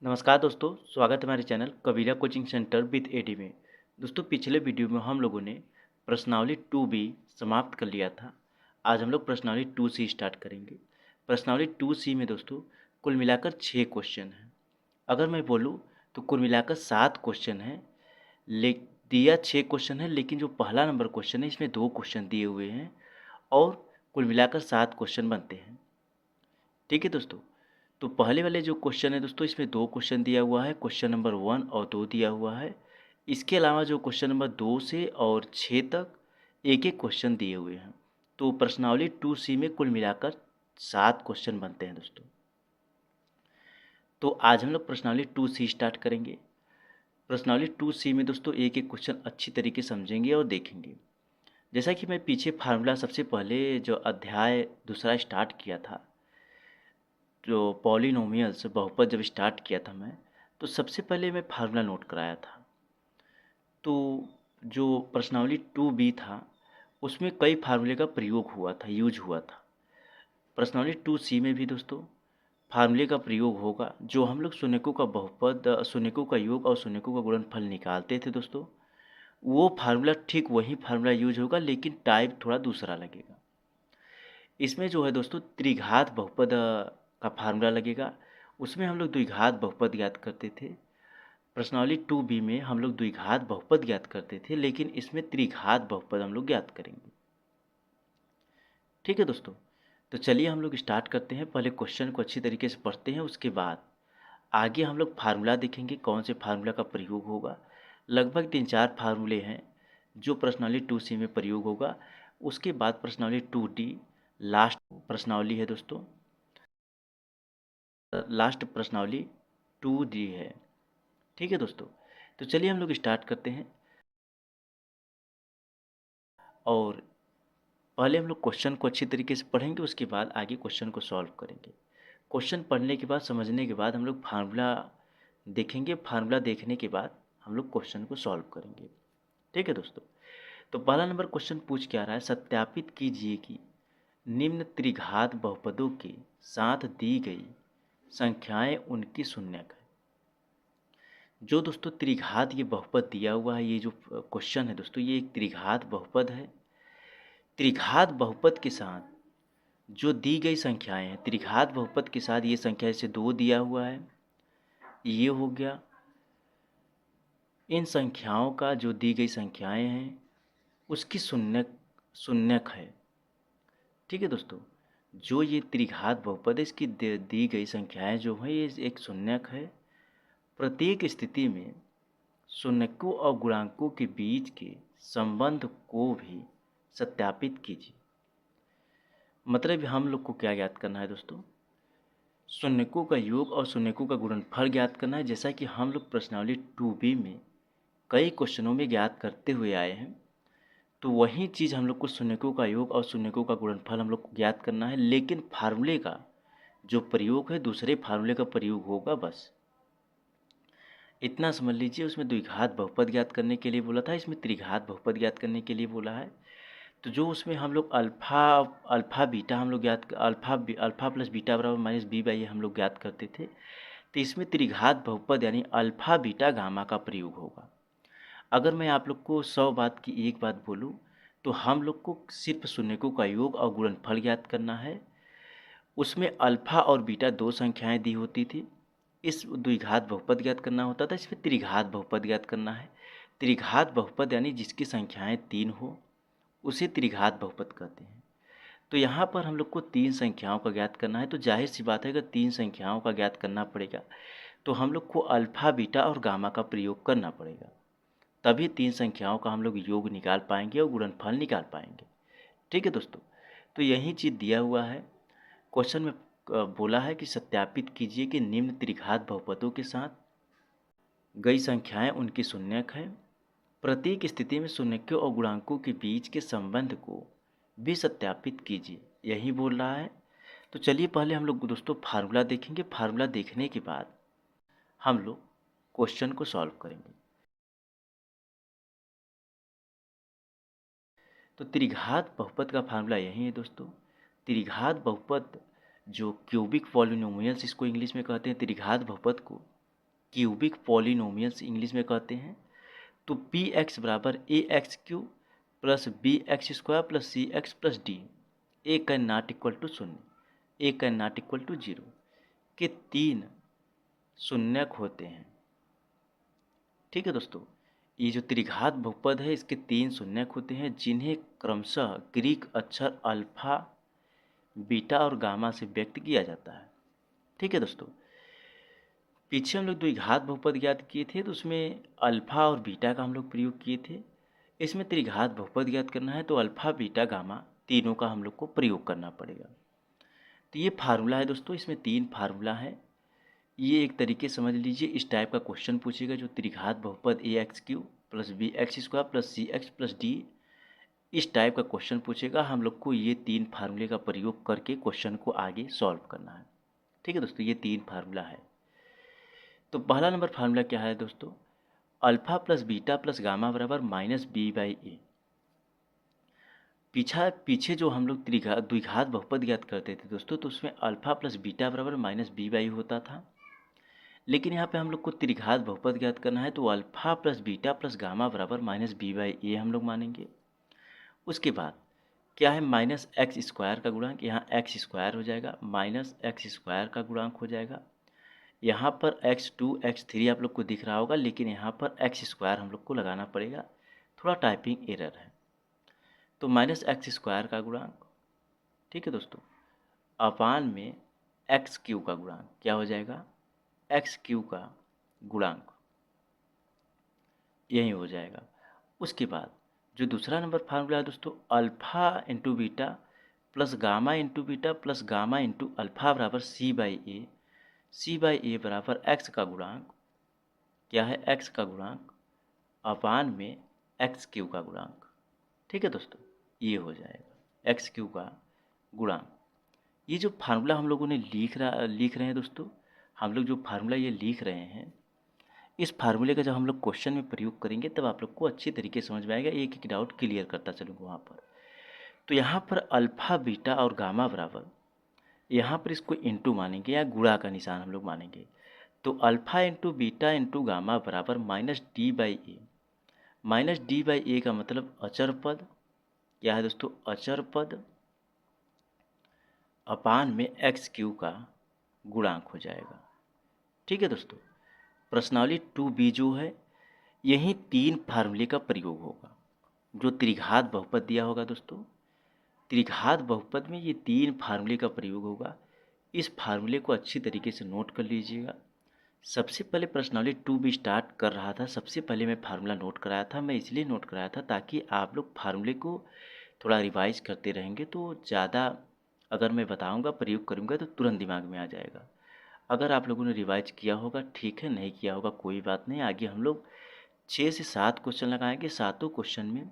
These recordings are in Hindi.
नमस्कार दोस्तों, स्वागत है हमारे channel Kabira coaching centre with AD में। दोस्तों पिछले वीडियो में हम लोगों ने प्रश्नावली 2B समाप्त कर लिया था। आज हम लोग प्रश्नावली 2C स्टार्ट करेंगे। प्रश्नावली 2C में दोस्तों कुल मिलाकर 6 क्वेश्चन हैं। अगर मैं बोलूँ तो कुल मिलाकर 7 क्वेश्चन हैं। ले दिया 6 क्वेश्चन है, लेकिन जो पहला नंबर क्वेश्चन है इसमें 2 क्वेश्चन दिए हुए हैं और कुल मिलाकर 7 क्वेश्चन बनते हैं। ठीक है दोस्तों, तो पहले वाले जो क्वेश्चन है दोस्तों इसमें 2 क्वेश्चन दिया हुआ है, क्वेश्चन नंबर 1 और 2 दिया हुआ है। इसके अलावा जो क्वेश्चन नंबर 2 से और 6 तक एक एक क्वेश्चन दिए हुए हैं। तो प्रश्नावली 2C में कुल मिलाकर 7 क्वेश्चन बनते हैं दोस्तों। तो आज हम लोग प्रश्नावली 2C स्टार्ट करेंगे। प्रश्नावली 2C में दोस्तों एक एक क्वेश्चन अच्छी तरीके से समझेंगे और देखेंगे। जैसा कि मैं पीछे फार्मूला सबसे पहले जो अध्याय दूसरा स्टार्ट किया था, जो पॉलिनोमियल्स बहुपद जब स्टार्ट किया था मैं, तो सबसे पहले मैं फार्मूला नोट कराया था। तो जो प्रश्नावली 2B था उसमें कई फार्मूले का प्रयोग हुआ था, यूज हुआ था। प्रश्नावली 2C में भी दोस्तों फार्मूले का प्रयोग होगा। जो हम लोग शून्यकों का बहुपद, शून्यकों का योग और शून्यकों का गुणनफल निकालते थे दोस्तों, वो फार्मूला ठीक वही फार्मूला यूज होगा, लेकिन टाइप थोड़ा दूसरा लगेगा। इसमें जो है दोस्तों त्रिघात बहुपद का फार्मूला लगेगा। उसमें हम लोग द्विघात बहुपद ज्ञात करते थे। प्रश्नावली 2B में हम लोग द्विघात बहुपद ज्ञात करते थे, लेकिन इसमें त्रिघात बहुपद हम लोग ज्ञात करेंगे। ठीक है दोस्तों, तो चलिए हम लोग स्टार्ट करते हैं। पहले क्वेश्चन को अच्छी तरीके से पढ़ते हैं, उसके बाद आगे हम लोग फार्मूला देखेंगे कौन से फार्मूला का प्रयोग होगा। लगभग 3-4 फार्मूले हैं जो प्रश्नावली 2C में प्रयोग होगा। उसके बाद प्रश्नावली 2D लास्ट प्रश्नावली है दोस्तों, लास्ट प्रश्नावली 2D है। ठीक है दोस्तों, तो चलिए हम लोग स्टार्ट करते हैं। और पहले हम लोग क्वेश्चन को अच्छी तरीके से पढ़ेंगे, उसके बाद आगे क्वेश्चन को सॉल्व करेंगे। क्वेश्चन पढ़ने के बाद, समझने के बाद हम लोग फार्मूला देखेंगे। फार्मूला देखने के बाद हम लोग क्वेश्चन को सॉल्व करेंगे। ठीक है दोस्तों, तो पहला नंबर क्वेश्चन पूछ क्या रहा है, सत्यापित कीजिए कि निम्न त्रिघात बहुपदों के साथ दी गई संख्याएं उनकी शून्यक है। जो दोस्तों त्रिघात ये बहुपद दिया हुआ है, ये जो क्वेश्चन है दोस्तों, ये एक त्रिघात बहुपद है। त्रिघात बहुपद के साथ जो दी गई संख्याएं हैं, त्रिघात बहुपद के साथ ये संख्या जैसे 2 दिया हुआ है, ये हो गया। इन संख्याओं का जो दी गई संख्याएं हैं उसकी शून्यक शून्यक है। ठीक है दोस्तों, जो ये त्रिघात बहुपद है इसकी दी गई संख्याएं जो हैं ये एक शून्यक है। प्रत्येक स्थिति में शून्यकों और गुणांकों के बीच के संबंध को भी सत्यापित कीजिए। मतलब हम लोग को क्या ज्ञात करना है दोस्तों, शून्यकों का योग और शून्यकों का गुणनफल ज्ञात करना है। जैसा कि हम लोग प्रश्नावली 2B में कई क्वेश्चनों में ज्ञात करते हुए आए हैं, तो वही चीज़ हम लोग को शून्यकों का योग और शून्यकों का गुणनफल हम लोग को ज्ञात करना है। लेकिन फार्मूले का जो प्रयोग है दूसरे फार्मूले का प्रयोग होगा, बस इतना समझ लीजिए। उसमें द्विघात बहुपद ज्ञात करने के लिए बोला था, इसमें त्रिघात बहुपद ज्ञात करने के लिए बोला है। तो जो उसमें हम लोग अल्फ़ा बीटा हम लोग ज्ञात, अल्फ़ा प्लस बीटा बराबर माइनस बी बाई हम लोग ज्ञात करते थे। तो इसमें त्रिघात बहुपद यानी अल्फ़ा बीटा गामा का प्रयोग होगा। अगर मैं आप लोग को 100 बात की एक बात बोलूँ तो हम लोग को सिर्फ शून्यकों का योग और गुणनफल ज्ञात करना है। उसमें अल्फ़ा और बीटा 2 संख्याएं दी होती थी। इस द्विघात बहुपद ज्ञात करना होता था, इसमें त्रिघात बहुपद ज्ञात करना है। त्रिघात बहुपद यानी जिसकी संख्याएं 3 हो उसे त्रिघात बहुपद कहते हैं। तो यहाँ पर हम लोग को 3 संख्याओं का ज्ञात करना है। तो जाहिर सी बात है अगर 3 संख्याओं का ज्ञात करना पड़ेगा तो हम लोग को अल्फ़ा बीटा और गामा का प्रयोग करना पड़ेगा, तभी 3 संख्याओं का हम लोग योग निकाल पाएंगे और गुणनफल निकाल पाएंगे। ठीक है दोस्तों, तो यही चीज़ दिया हुआ है क्वेश्चन में। बोला है कि सत्यापित कीजिए कि निम्न त्रिघात बहुपदों के साथ गई संख्याएं उनकी शून्यक है। प्रत्येक स्थिति में शून्यकों और गुणांकों के बीच के संबंध को भी सत्यापित कीजिए, यही बोल रहा है। तो चलिए पहले हम लोग दोस्तों फार्मूला देखेंगे। फार्मूला देखने के बाद हम लोग क्वेश्चन को सॉल्व करेंगे। तो त्रिघात बहुपद का फार्मूला यही है दोस्तों। त्रिघात बहुपद जो क्यूबिक पॉलिनोमियल्स इसको इंग्लिश में कहते हैं, त्रिघात बहुपद को क्यूबिक पॉलिनोमियल्स इंग्लिश में कहते हैं। तो पी एक्स बराबर A X cube plus B X square plus C X plus D, A can not equal to शून्य, A can not equal to zero के 3 शून्यक होते हैं। ठीक है दोस्तों, ये जो त्रिघात बहुपद है इसके 3 शून्यक होते हैं, जिन्हें क्रमशः ग्रीक अक्षर अल्फा, बीटा और गामा से व्यक्त किया जाता है। ठीक है दोस्तों, पीछे हम लोग द्विघात बहुपद ज्ञात किए थे, तो उसमें अल्फा और बीटा का हम लोग प्रयोग किए थे। इसमें त्रिघात बहुपद ज्ञात करना है तो अल्फा, बीटा, गामा तीनों का हम लोग को प्रयोग करना पड़ेगा। तो ये फार्मूला है दोस्तों, इसमें 3 फार्मूला है। ये एक तरीके समझ लीजिए, इस टाइप का क्वेश्चन पूछेगा जो त्रिघात बहुपद A X cube plus B X square plus C X plus D, इस टाइप का क्वेश्चन पूछेगा। हम लोग को ये 3 फार्मूले का प्रयोग करके क्वेश्चन को आगे सॉल्व करना है। ठीक है दोस्तों, ये 3 फार्मूला है। तो पहला नंबर फार्मूला क्या है दोस्तों, alpha plus beta plus gamma बराबर माइनस बी बाई ए। पीछे जो हम लोग द्विघात बहुपद ज्ञात करते थे दोस्तों, तो उसमें अल्फा प्लस बीटा बराबर माइनस बी बाई होता था। लेकिन यहाँ पे हम लोग को त्रिघात बहुपद ज्ञात करना है तो alpha plus beta plus gamma बराबर माइनस बी बाई ए हम लोग मानेंगे। उसके बाद क्या है, माइनस एक्स स्क्वायर का गुणांक, यहाँ एक्स स्क्वायर हो जाएगा, माइनस एक्स स्क्वायर का गुणांक हो जाएगा। यहाँ पर x2 x3 आप लोग को दिख रहा होगा, लेकिन यहाँ पर एक्स स्क्वायर हम लोग को लगाना पड़ेगा, थोड़ा टाइपिंग एरर है। तो माइनस एक्स स्क्वायर का गुणांक, ठीक है दोस्तों, अपान में एक्स क्यू का गुणांक क्या हो जाएगा, एक्स क्यू का गुणांक यही हो जाएगा। उसके बाद जो दूसरा नंबर फार्मूला है दोस्तों, alpha into beta plus gamma into beta plus gamma into alpha बराबर सी बाई ए, सी बाई ए बराबर एक्स का गुणांक, क्या है, एक्स का गुणांक अपान में एक्स क्यू का गुणांक। ठीक है दोस्तों, ये हो जाएगा एक्स क्यू का गुणांक। ये जो फार्मूला हम लोगों ने लिख रहे हैं दोस्तों, हम लोग जो फार्मूला ये लिख रहे हैं, इस फार्मूले का जब हम लोग क्वेश्चन में प्रयोग करेंगे तब आप लोग को अच्छी तरीके से समझ में आएगा। एक एक डाउट क्लियर करता चलूँगा वहाँ पर। तो यहाँ पर अल्फा, बीटा और गामा बराबर, यहाँ पर इसको इंटू मानेंगे या गुणा का निशान हम लोग मानेंगे। तो alpha into beta into gamma बराबर minus D by A. Minus D by A का मतलब अचर पद, क्या है दोस्तों, अचर पद अपान में एक्स क्यू का गुणांक हो जाएगा। ठीक है दोस्तों, प्रश्नावली 2B जो है, यही 3 फार्मूले का प्रयोग होगा। जो त्रिघात बहुपद दिया होगा दोस्तों, त्रिघात बहुपद में ये 3 फार्मूले का प्रयोग होगा। इस फार्मूले को अच्छी तरीके से नोट कर लीजिएगा। सबसे पहले प्रश्नावली 2B स्टार्ट कर रहा था, सबसे पहले मैं फार्मूला नोट कराया था। मैं इसलिए नोट कराया था ताकि आप लोग फार्मूले को थोड़ा रिवाइज करते रहेंगे तो ज़्यादा, अगर मैं बताऊंगा प्रयोग करूंगा तो तुरंत दिमाग में आ जाएगा। अगर आप लोगों ने रिवाइज किया होगा ठीक है, नहीं किया होगा कोई बात नहीं। आगे हम लोग 6 से 7 क्वेश्चन लगाएंगे, सातों क्वेश्चन में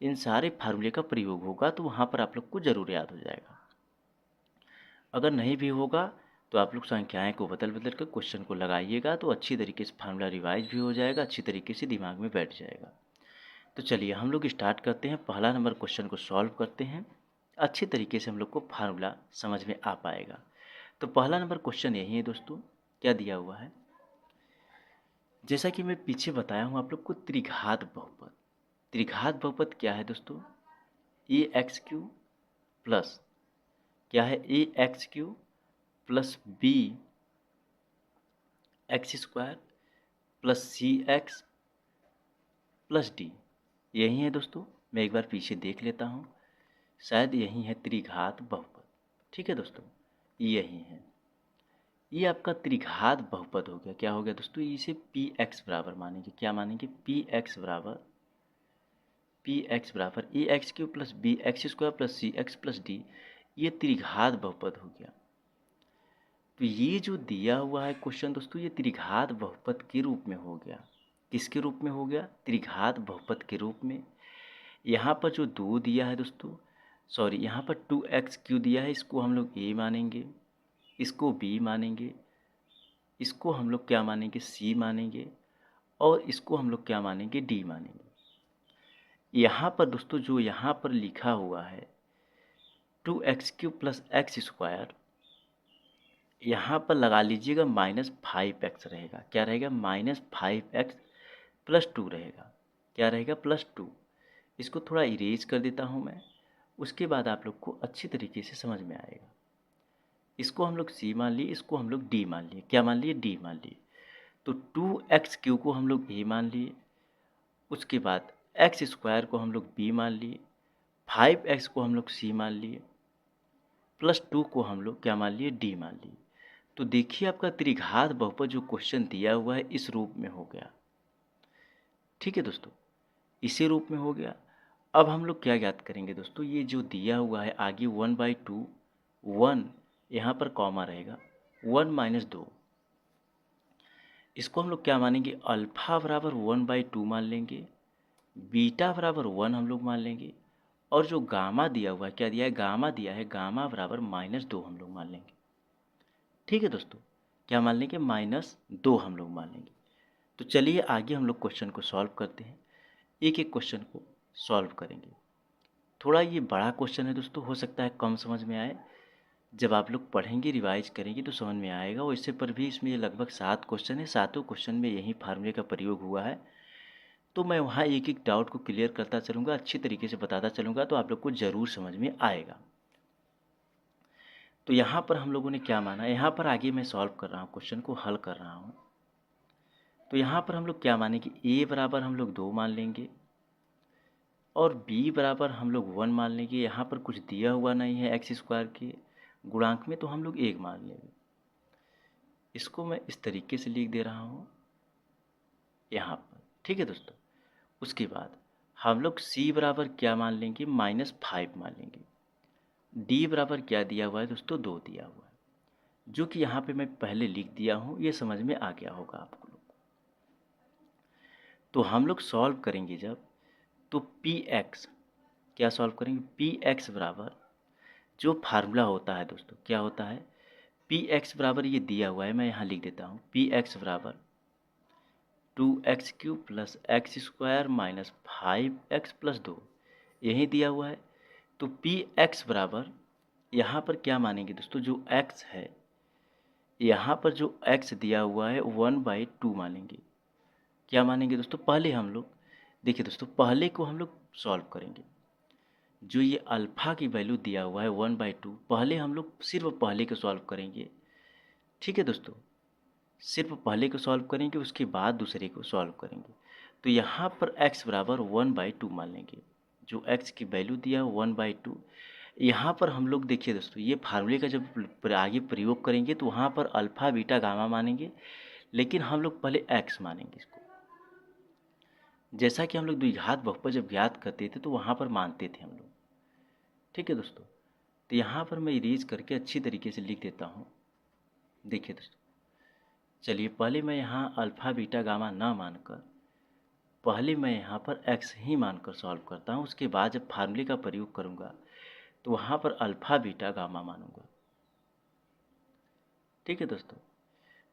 इन सारे फार्मूले का प्रयोग होगा, तो वहाँ पर आप लोग को ज़रूर याद हो जाएगा। अगर नहीं भी होगा तो आप लोग संख्याएं को बदल बदल कर क्वेश्चन को लगाइएगा, तो अच्छी तरीके से फार्मूला रिवाइज भी हो जाएगा, अच्छी तरीके से दिमाग में बैठ जाएगा। तो चलिए हम लोग स्टार्ट करते हैं, पहला नंबर क्वेश्चन को सॉल्व करते हैं। अच्छी तरीके से हम लोग को फार्मूला समझ में आ पाएगा। तो पहला नंबर क्वेश्चन यही है दोस्तों, क्या दिया हुआ है, जैसा कि मैं पीछे बताया हूँ आप लोग को, त्रिघात बहुपद। त्रिघात बहुपद क्या है दोस्तों, ए एक्स क्यू प्लस, क्या है, A X cube plus B X square plus C X plus D, यही है दोस्तों। मैं एक बार पीछे देख लेता हूँ, शायद यही है त्रिघात बहुपद। ठीक है दोस्तों, यही है, ये आपका त्रिघात बहुपद हो गया। क्या हो गया दोस्तों, इसे पी एक्स बराबर मानेंगे, क्या मानेंगे, पी एक्स बराबर A X cube plus B X square plus C X plus D, ये त्रिघात बहुपद हो गया। तो ये जो दिया हुआ है क्वेश्चन दोस्तों, ये त्रिघात बहुपद के रूप में हो गया। किसके रूप में हो गया, त्रिघात बहुपद के रूप में। यहाँ पर जो 2 दिया है दोस्तों, सॉरी, यहाँ पर 2x³ दिया है, इसको हम लोग a मानेंगे, इसको b मानेंगे, इसको हम लोग क्या मानेंगे, c मानेंगे, और इसको हम लोग क्या मानेंगे, d मानेंगे। यहाँ पर दोस्तों जो यहाँ पर लिखा हुआ है 2x³ प्लस एक्स स्क्वायर यहाँ पर लगा लीजिएगा -5x रहेगा। क्या रहेगा? -5x + 2 रहेगा। क्या रहेगा? +2। इसको थोड़ा इरेज कर देता हूँ मैं, उसके बाद आप लोग को अच्छी तरीके से समझ में आएगा। इसको हम लोग c मान लिए, इसको हम लोग d मान लिए। क्या मान लिए? d मान लिए। तो 2x³ को हम लोग a मान लिए, उसके बाद x² को हम लोग b मान लिए, 5x को हम लोग c मान लिए, +2 को हम लोग क्या मान लिए? d मान लिए। तो देखिए आपका त्रिघात बहुपद जो क्वेश्चन दिया हुआ है इस रूप में हो गया। ठीक है दोस्तों, इसी रूप में हो गया। अब हम लोग क्या ज्ञात करेंगे दोस्तों? ये जो दिया हुआ है आगे 1/2, 1 यहाँ पर कॉमा रहेगा, 1 - 2, इसको हम लोग क्या मानेंगे? अल्फा बराबर 1/2 मान लेंगे, बीटा बराबर 1 हम लोग मान लेंगे, और जो गामा दिया हुआ है, क्या दिया है? गामा दिया है, गामा बराबर -2 हम लोग मान लेंगे। ठीक है दोस्तों, क्या मान लेंगे? -2 हम लोग मान लेंगे। तो चलिए आगे हम लोग क्वेश्चन को सॉल्व करते हैं। एक एक क्वेश्चन को सॉल्व करेंगे। थोड़ा ये बड़ा क्वेश्चन है दोस्तों, हो सकता है कम समझ में आए। जब आप लोग पढ़ेंगे, रिवाइज करेंगे तो समझ में आएगा। वैसे पर भी इसमें लगभग 7 क्वेश्चन है, सातों क्वेश्चन में यही फार्मूले का प्रयोग हुआ है। तो मैं वहाँ एक एक डाउट को क्लियर करता चलूँगा, अच्छी तरीके से बताता चलूँगा, तो आप लोग को ज़रूर समझ में आएगा। तो यहाँ पर हम लोगों ने क्या माना? यहाँ पर आगे मैं सॉल्व कर रहा हूँ, क्वेश्चन को हल कर रहा हूँ। तो यहाँ पर हम लोग क्या माने कि a बराबर हम लोग 2 मान लेंगे, और b बराबर हम लोग 1 मान लेंगे। यहाँ पर कुछ दिया हुआ नहीं है x² के गुणांक में, तो हम लोग 1 मान लेंगे। इसको मैं इस तरीके से लिख दे रहा हूँ यहाँ पर। ठीक है दोस्तों, उसके बाद हम लोग c बराबर क्या मान लेंगे? -5 मान लेंगे। d बराबर क्या दिया हुआ है दोस्तों? 2 दिया हुआ है, जो कि यहाँ पे मैं पहले लिख दिया हूँ, ये समझ में आ गया होगा आपको लोग। तो हम लोग सॉल्व करेंगे जब, तो px क्या सॉल्व करेंगे? px बराबर जो फार्मूला होता है दोस्तों, क्या होता है? px बराबर ये दिया हुआ है, मैं यहाँ लिख देता हूँ। px बराबर 2x³ + x² - 5x + 2, यही दिया हुआ है। तो px बराबर यहाँ पर क्या मानेंगे दोस्तों? जो x है, यहाँ पर जो x दिया हुआ है 1/2 मानेंगे। क्या मानेंगे दोस्तों? पहले हम लोग देखिए दोस्तों, पहले को हम लोग सॉल्व करेंगे। जो ये अल्फ़ा की वैल्यू दिया हुआ है 1/2, पहले हम लोग सिर्फ पहले को सॉल्व करेंगे। ठीक है दोस्तों, सिर्फ पहले को सॉल्व करेंगे, उसके बाद दूसरे को सॉल्व करेंगे। तो यहाँ पर x बराबर 1/2 मान लेंगे। जो x की वैल्यू दिया है 1/2, यहाँ पर हम लोग देखिए दोस्तों, ये फार्मूले का जब आगे प्रयोग करेंगे तो वहाँ पर अल्फ़ा बीटा गामा मानेंगे, लेकिन हम लोग पहले x मानेंगे इसको। जैसा कि हम लोग द्विघात बहुपद जब ज्ञात करते थे तो वहाँ पर मानते थे हम लोग। ठीक है दोस्तों, तो यहाँ पर मैं इरेज करके अच्छी तरीके से लिख देता हूँ। देखिए दोस्तों, चलिए पहले मैं यहाँ अल्फ़ा बीटा गामा ना मानकर, पहले मैं यहाँ पर x ही मानकर सॉल्व करता हूँ। उसके बाद जब फार्मूले का प्रयोग करूँगा तो वहाँ पर अल्फ़ा बीटा गामा मानूंगा। ठीक है दोस्तों,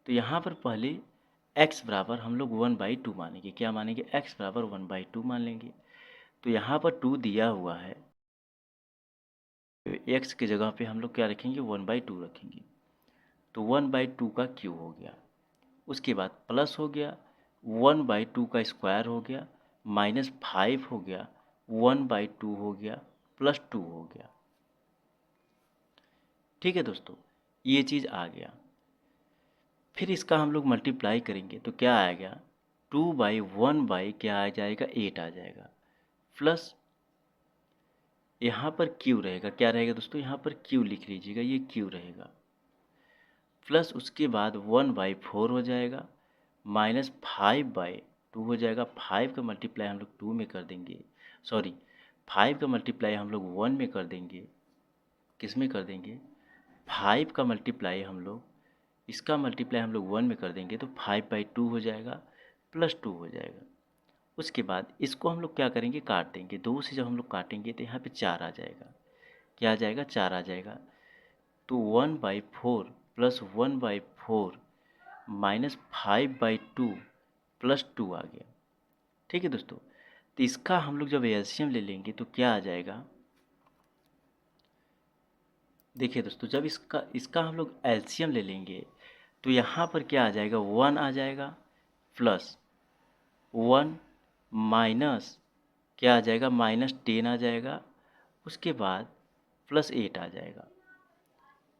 तो यहाँ पर पहले x बराबर हम लोग 1/2 मानेंगे। क्या मानेंगे? x बराबर 1/2 मान लेंगे। तो यहाँ पर 2 दिया हुआ है, x की जगह पे हम लोग क्या रखेंगे? 1/2 रखेंगे। तो 1/2 का क्यूब हो गया, उसके बाद प्लस हो गया 1/2 का स्क्वायर हो गया, -5 हो गया, 1/2 हो गया, +2 हो गया। ठीक है दोस्तों, ये चीज़ आ गया। फिर इसका हम लोग मल्टीप्लाई करेंगे तो क्या आएगा? 2/1 क्या आ जाएगा? 8 आ जाएगा, प्लस यहाँ पर क्यू रहेगा। क्या रहेगा दोस्तों? यहाँ पर क्यू लिख लीजिएगा, ये क्यू रहेगा, प्लस उसके बाद 1/4 हो जाएगा, -5/2 हो जाएगा। 5 का मल्टीप्लाई हम लोग 2 में कर देंगे, सॉरी 5 का मल्टीप्लाई हम लोग 1 में कर देंगे। किस में कर देंगे? 5 का मल्टीप्लाई हम लोग, इसका मल्टीप्लाई हम लोग 1 में कर देंगे, तो 5/2 हो जाएगा, +2 हो जाएगा। उसके बाद इसको हम लोग क्या करेंगे? काट देंगे। 2 से जब हम लोग काटेंगे तो यहाँ पे 4 आ जाएगा। क्या आ जाएगा? 4 आ जाएगा। तो 1/4 + 1/4 -5/2 +2 आ गया। ठीक है दोस्तों, तो इसका हम लोग जब एलसीएम ले लेंगे तो क्या आ जाएगा? देखिए दोस्तों, जब इसका इसका हम लोग एलसीएम ले लेंगे तो यहाँ पर क्या आ जाएगा, 1 आ जाएगा, प्लस 1 माइनस क्या आ जाएगा, -10 आ जाएगा, उसके बाद +8 आ जाएगा,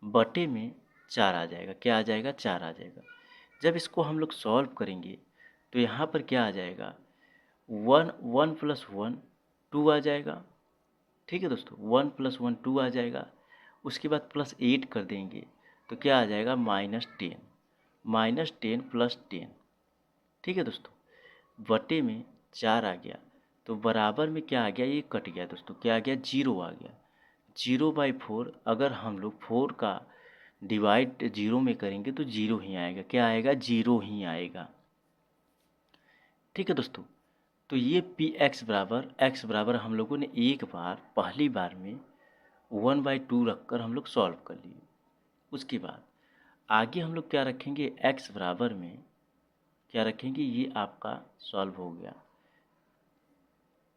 बटे में 4 आ जाएगा। क्या आ जाएगा, 4 आ जाएगा। जब इसको हम लोग सॉल्व करेंगे तो यहाँ पर क्या आ जाएगा, 1 1 + 1 2 आ जाएगा। ठीक है दोस्तों, 1 + 1 2 आ जाएगा। उसके बाद +8 कर देंगे तो क्या आ जाएगा, -10, -10 + 10। ठीक है दोस्तों, बटे में 4 आ गया, तो बराबर में क्या आ गया, ये कट गया दोस्तों, क्या आ गया, 0 आ गया। 0/4 अगर हम लोग 4 का डिवाइड 0 में करेंगे तो 0 ही आएगा। क्या आएगा, 0 ही आएगा। ठीक है दोस्तों, तो ये पी एक्स बराबर हम लोगों ने एक बार पहली बार में 1/2 रखकर हम लोग सॉल्व कर लिए। उसके बाद आगे हम लोग क्या रखेंगे, एक्स बराबर में क्या रखेंगे, ये आपका सॉल्व हो गया।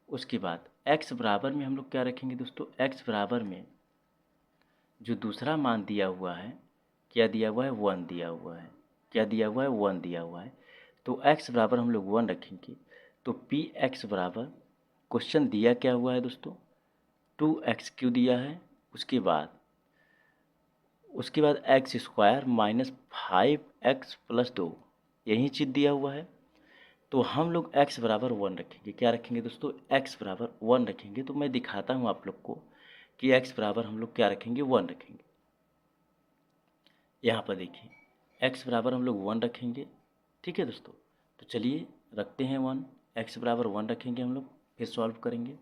उसके बाद एक्स बराबर में हम लोग क्या रखेंगे दोस्तों, एक्स बराबर में जो दूसरा मान दिया हुआ है, क्या दिया हुआ है, 1 दिया हुआ है। क्या दिया हुआ है, 1 दिया हुआ है। तो एक्स बराबर हम लोग 1 रखेंगे, तो पी एक्स बराबर क्वेश्चन दिया क्या हुआ है दोस्तों, 2x³ दिया है। उसके बाद x² -5x + 2 यही चीज़ दिया हुआ है। तो हम लोग x बराबर 1 रखेंगे। क्या रखेंगे दोस्तों, x बराबर 1 रखेंगे। तो मैं दिखाता हूँ आप लोग को कि x बराबर हम लोग क्या रखेंगे, 1 रखेंगे। यहाँ पर देखिए, x बराबर हम लोग 1 रखेंगे। ठीक है दोस्तों, तो चलिए रखते हैं 1, x बराबर 1 रखेंगे हम लोग, फिर सॉल्व करेंगे।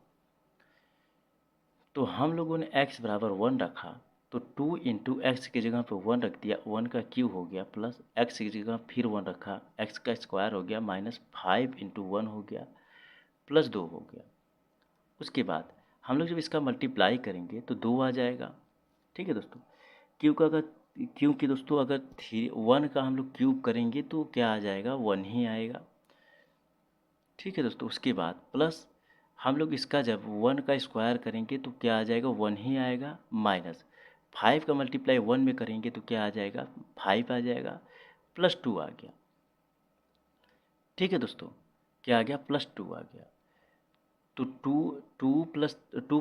तो हम लोगों ने x बराबर 1 रखा, तो 2 इंटू एक्स की जगह पे 1 रख दिया, 1 का क्यूब हो गया, प्लस x की जगह फिर 1 रखा, x का स्क्वायर हो गया, -5 इंटू 1 हो गया, +2 हो गया। उसके बाद हम लोग जब इसका मल्टीप्लाई करेंगे तो 2 आ जाएगा। ठीक है दोस्तों, क्योंकि दोस्तों अगर 1 का हम लोग क्यूब करेंगे तो क्या आ जाएगा, 1 ही आएगा। ठीक है दोस्तों, उसके बाद प्लस हम लोग इसका जब 1 का स्क्वायर करेंगे तो क्या आ जाएगा, 1 ही आएगा, माइनस 5 का मल्टीप्लाई 1 में करेंगे तो क्या आ जाएगा, 5 आ जाएगा, +2 आ गया। ठीक है दोस्तों, क्या आ गया, +2 आ गया। तो 2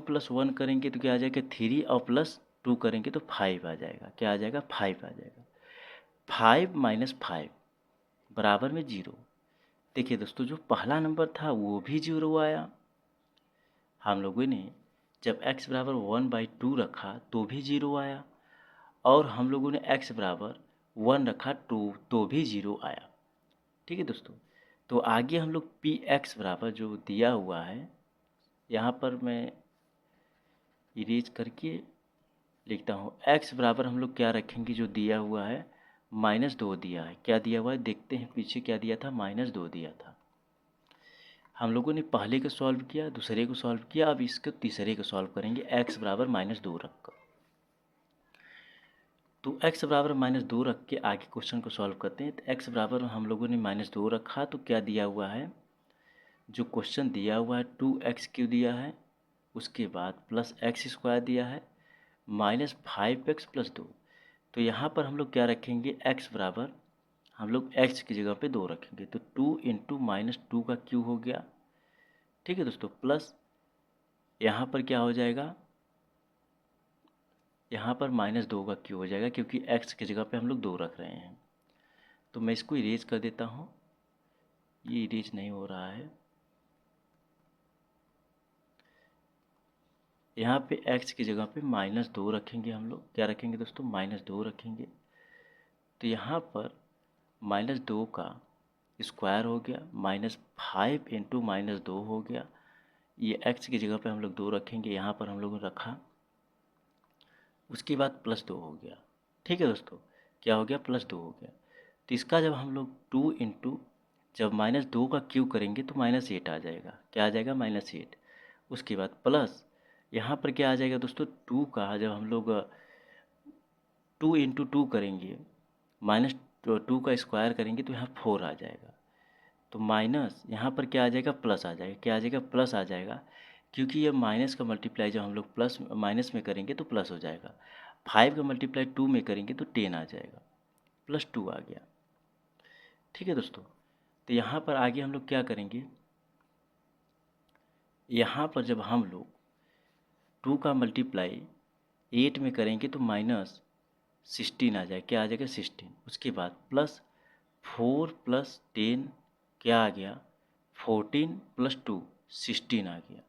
प्लस 1 करेंगे तो क्या आ जाएगा, 3, और +2 करेंगे तो 5 आ जाएगा। क्या आ जाएगा, 5 आ जाएगा। 5 - 5 बराबर में 0। देखिए दोस्तों, जो पहला नंबर था वो भी 0 आया। हम लोगों ने जब x बराबर 1/2 रखा तो भी 0 आया, और हम लोगों ने x बराबर 1 रखा तो भी 0 आया। ठीक है दोस्तों, तो आगे हम लोग पी एक्स बराबर जो दिया हुआ है, यहाँ पर मैं इरेज करके लिखता हूँ। x बराबर हम लोग क्या रखेंगे, जो दिया हुआ है -2 दिया है। क्या दिया हुआ है, देखते हैं पीछे क्या दिया था, -2 दिया था। हम लोगों ने पहले को सॉल्व किया, दूसरे को सॉल्व किया, अब इसको तीसरे को सॉल्व करेंगे x बराबर -2 रखकर। तो x बराबर -2 रख के आगे क्वेश्चन को सॉल्व करते हैं। तो x बराबर हम लोगों ने -2 रखा, तो क्या दिया हुआ है, जो क्वेश्चन दिया हुआ है 2x³ दिया है, उसके बाद +x² दिया है, -5x + 2। तो यहाँ पर हम लोग क्या रखेंगे, x बराबर हम लोग x की जगह पे 2 रखेंगे, तो 2 इंटू -2 का क्यूब हो गया। ठीक है दोस्तों, प्लस यहाँ पर क्या हो जाएगा, यहाँ पर -2 का क्यूब हो जाएगा, क्योंकि x की जगह पे हम लोग 2 रख रहे हैं। तो मैं इसको इरेज कर देता हूँ, ये इरेज नहीं हो रहा है। यहाँ पे x की जगह पे -2 रखेंगे हम लोग। क्या रखेंगे दोस्तों, -2 रखेंगे। तो यहाँ पर -2 का स्क्वायर हो गया, -5 इंटू -2 हो गया। ये x की जगह पे हम लोग 2 रखेंगे, यहाँ पर हम लोगों ने रखा। उसके बाद +2 हो गया। ठीक है दोस्तों, क्या हो गया, +2 हो गया। तो इसका जब हम लोग 2 इंटू जब -2 का क्यूब करेंगे तो -8 आ जाएगा। क्या आ जाएगा, -8। उसके बाद प्लस यहाँ पर क्या आ जाएगा दोस्तों, 2 का जब हम लोग 2 इंटू 2 करेंगे, -2 का स्क्वायर करेंगे तो यहाँ 4 आ जाएगा। तो माइनस यहाँ पर क्या आ जाएगा, प्लस आ जाएगा। क्या आ जाएगा, प्लस आ जाएगा, क्योंकि ये माइनस का मल्टीप्लाई जब हम लोग प्लस माइनस में करेंगे तो प्लस हो जाएगा। 5 का मल्टीप्लाई 2 में करेंगे तो 10 आ जाएगा, प्लस 2 आ गया। ठीक है दोस्तों, तो यहाँ पर आगे हम लोग क्या करेंगे, यहाँ पर जब हम लोग 2 का मल्टीप्लाई 8 में करेंगे तो माइनस 16 आ जाए, क्या आ जाएगा 16। उसके बाद प्लस 4 प्लस 10 क्या आ गया 14 प्लस 2 16 आ गया।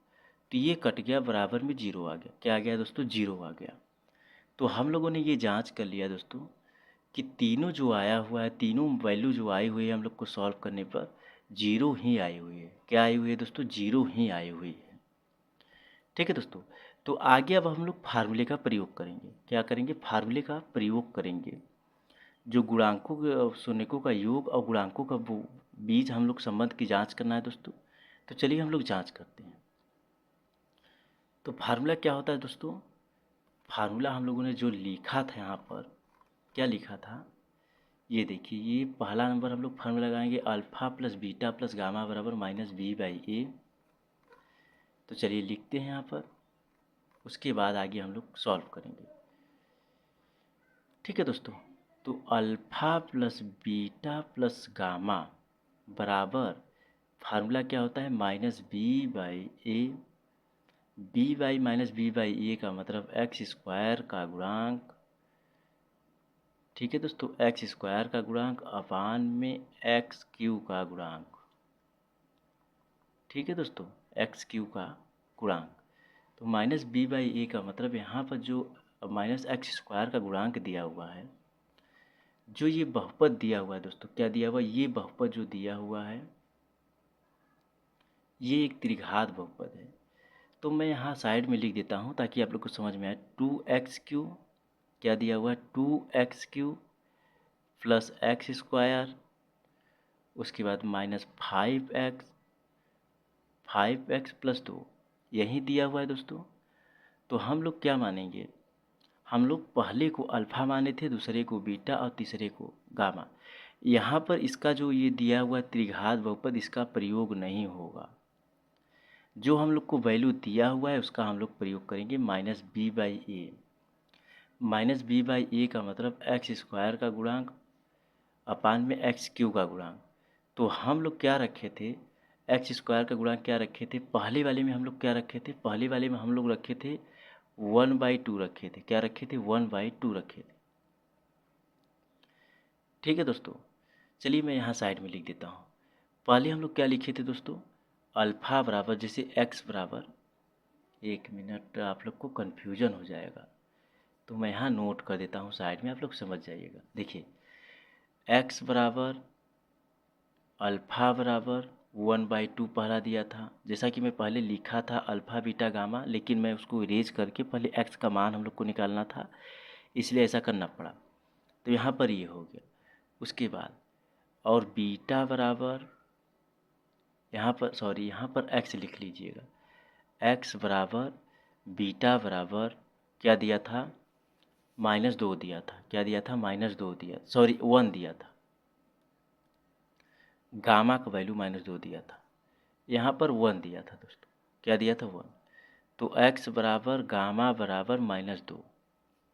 तो ये कट गया, बराबर में 0 आ गया। क्या आ गया दोस्तों, 0 आ गया। तो हम लोगों ने ये जांच कर लिया दोस्तों कि तीनों जो आया हुआ है, तीनों वैल्यू जो आई हुई है हम लोग को सॉल्व करने पर 0 ही आई हुई है। क्या आई हुई है दोस्तों, 0 ही आई हुई है। ठीक है दोस्तों, तो आगे अब हम लोग फार्मूले का प्रयोग करेंगे। क्या करेंगे, फार्मूले का प्रयोग करेंगे। जो गुणांकों के शून्यकों का योग और गुणांकों का वो बीज हम लोग संबंध की जांच करना है दोस्तों। तो चलिए हम लोग जांच करते हैं। तो फार्मूला क्या होता है दोस्तों, फार्मूला हम लोगों ने जो लिखा था यहाँ पर, क्या लिखा था, ये देखिए, ये पहला नंबर हम लोग फार्मूला लगाएंगे alpha plus beta plus gamma बराबर माइनस बी बाई ए। तो चलिए लिखते हैं यहाँ पर, उसके बाद आगे हम लोग सॉल्व करेंगे। ठीक है दोस्तों, तो alpha plus beta plus gamma बराबर फार्मूला क्या होता है, minus B by A. B by minus B by A का मतलब एक्स स्क्वायर का गुणांक। ठीक है दोस्तों, एक्स स्क्वायर का गुणांक अपान में एक्स क्यू का गुणांक। ठीक है दोस्तों, एक्स क्यू का गुणांक। तो माइनस बी बाई ए का मतलब यहाँ पर जो माइनस एक्स स्क्वायर का गुणांक दिया हुआ है, जो ये बहुपद दिया हुआ है दोस्तों, क्या दिया हुआ है, ये बहुपद जो दिया हुआ है ये एक त्रिघात बहुपद है। तो मैं यहाँ साइड में लिख देता हूँ ताकि आप लोग को समझ में आए। 2x³ क्या दिया हुआ है, 2x³ प्लस एक्स स्क्वायर, उसके बाद माइनस 5x प्लस 2, यही दिया हुआ है दोस्तों। तो हम लोग क्या मानेंगे, हम लोग पहले को अल्फ़ा माने थे, दूसरे को बीटा और तीसरे को गामा। यहाँ पर इसका जो ये दिया हुआ त्रिघात बहुपद, इसका प्रयोग नहीं होगा। जो हम लोग को वैल्यू दिया हुआ है उसका हम लोग प्रयोग करेंगे, minus B by A. Minus B by A का मतलब एक्स स्क्वायर का गुणांक अपान में एक्स क्यू का गुणांक। तो हम लोग क्या रखे थे, एक्स स्क्वायर का गुणांक क्या रखे थे, पहले वाले में हम लोग क्या रखे थे, पहले वाले में हम लोग रखे थे 1/2 रखे थे। क्या रखे थे, 1/2 रखे थे। ठीक है दोस्तों, चलिए मैं यहाँ साइड में लिख देता हूँ। पहले हम लोग क्या लिखे थे दोस्तों, अल्फ़ा बराबर, जैसे एक्स बराबर, एक मिनट आप लोग को कन्फ्यूजन हो जाएगा तो मैं यहाँ नोट कर देता हूँ साइड में, आप लोग समझ जाइएगा। देखिए, एक्स बराबर अल्फ़ा बराबर 1/2 पहला दिया था, जैसा कि मैं पहले लिखा था अल्फ़ा बीटा गामा, लेकिन मैं उसको इरेज करके पहले एक्स का मान हम लोग को निकालना था, इसलिए ऐसा करना पड़ा। तो यहाँ पर ये हो गया। उसके बाद और बीटा बराबर, यहाँ पर एक्स लिख लीजिएगा। एक्स बराबर बीटा बराबर क्या दिया था, -2 दिया था। क्या दिया था, -2 दिया, 1 दिया था। गामा का वैल्यू -2 दिया था। यहाँ पर 1 दिया था दोस्तों। क्या दिया था, 1। तो एक्स बराबर गामा बराबर -2,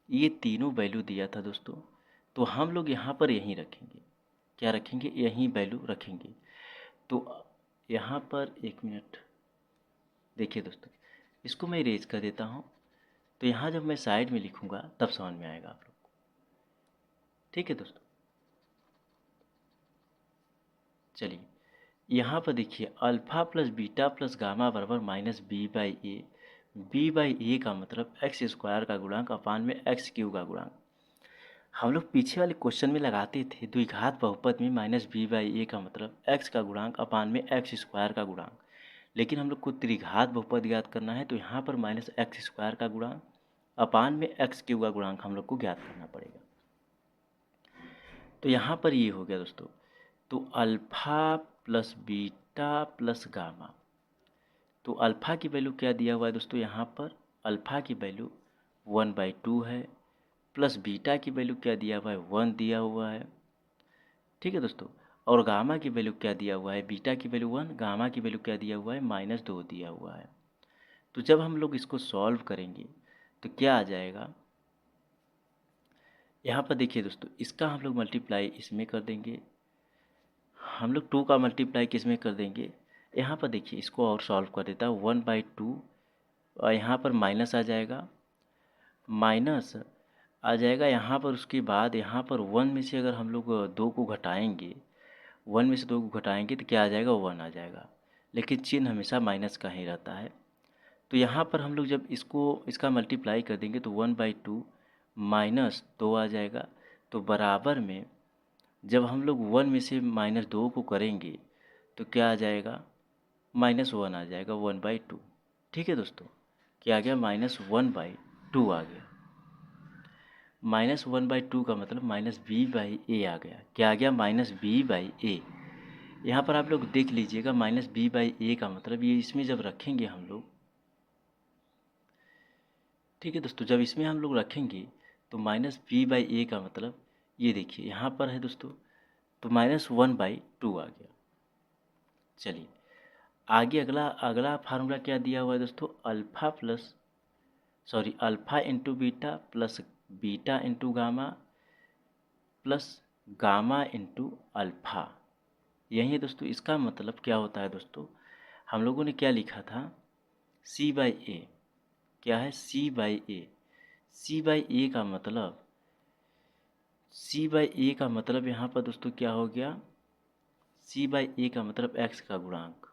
ये तीनों वैल्यू दिया था दोस्तों। तो हम लोग यहाँ पर यहीं रखेंगे। क्या रखेंगे, यहीं वैल्यू रखेंगे। तो यहाँ पर एक मिनट देखिए दोस्तों, इसको मैं इरेज कर देता हूँ। तो यहाँ जब मैं साइड में लिखूँगा तब समझ में आएगा आप लोग को। ठीक है दोस्तों, चलिए यहाँ पर देखिए, alpha plus beta plus gamma बराबर minus B by A. B by A का मतलब एक्स स्क्वायर का गुणांक अपान में एक्स क्यू का गुणांक। हम लोग पीछे वाले क्वेश्चन में लगाते थे द्विघात बहुपद में माइनस बी बाई ए का मतलब एक्स का गुणांक अपान में एक्स स्क्वायर का गुणांक। लेकिन हम लोग को त्रिघात बहुपद ज्ञात करना है, तो यहाँ पर माइनस एक्स स्क्वायर का गुणांक अपान में एक्स क्यू का गुणांक हम लोग को ज्ञात करना पड़ेगा। तो यहाँ पर ये हो गया दोस्तों। तो alpha plus beta plus gamma, तो अल्फ़ा की वैल्यू क्या दिया हुआ है दोस्तों, यहाँ पर अल्फ़ा की वैल्यू 1/2 है, प्लस बीटा की वैल्यू क्या दिया हुआ है, 1 दिया हुआ है। ठीक है दोस्तों, और गामा की वैल्यू क्या दिया हुआ है, बीटा की वैल्यू 1, गामा की वैल्यू क्या दिया हुआ है, -2 दिया हुआ है। तो जब हम लोग इसको सॉल्व करेंगे तो क्या आ जाएगा, यहाँ पर देखिए दोस्तों, इसका हम लोग मल्टीप्लाई इसमें कर देंगे, हम लोग 2 का मल्टीप्लाई किस में कर देंगे। यहाँ पर देखिए, इसको और सॉल्व कर देता हूँ। 1/2 और यहाँ पर माइनस आ जाएगा, माइनस आ जाएगा यहाँ पर। उसके बाद यहाँ पर 1 में से अगर हम लोग 2 को घटाएंगे, 1 में से 2 को घटाएंगे तो क्या आ जाएगा, 1 आ जाएगा। लेकिन चिन्ह हमेशा माइनस का ही रहता है। तो यहाँ पर हम लोग जब इसका मल्टीप्लाई कर देंगे तो 1/2 माइनस 2 आ जाएगा। तो बराबर में जब हम लोग 1 में से -2 को करेंगे तो क्या आ जाएगा, -1 आ जाएगा, 1/2। ठीक है दोस्तों, क्या आ गया, -1/2 आ गया। -1/2 का मतलब -b/a आ गया। क्या आ गया, -b/a। यहाँ पर आप लोग देख लीजिएगा, -b/a का मतलब ये इसमें जब रखेंगे हम लोग, ठीक है दोस्तों, जब इसमें हम लोग रखेंगे तो -b/a का मतलब ये देखिए यहाँ पर है दोस्तों, तो -1/2 आ गया। चलिए आगे अगला अगला फार्मूला क्या दिया हुआ है दोस्तों, alpha into beta plus beta into gamma plus gamma into alpha. यही है दोस्तों। इसका मतलब क्या होता है दोस्तों, हम लोगों ने क्या लिखा था, c/a। क्या है, c/a। c/a का मतलब, c/a का मतलब यहाँ पर दोस्तों क्या हो गया, c/a का मतलब x का गुणांक,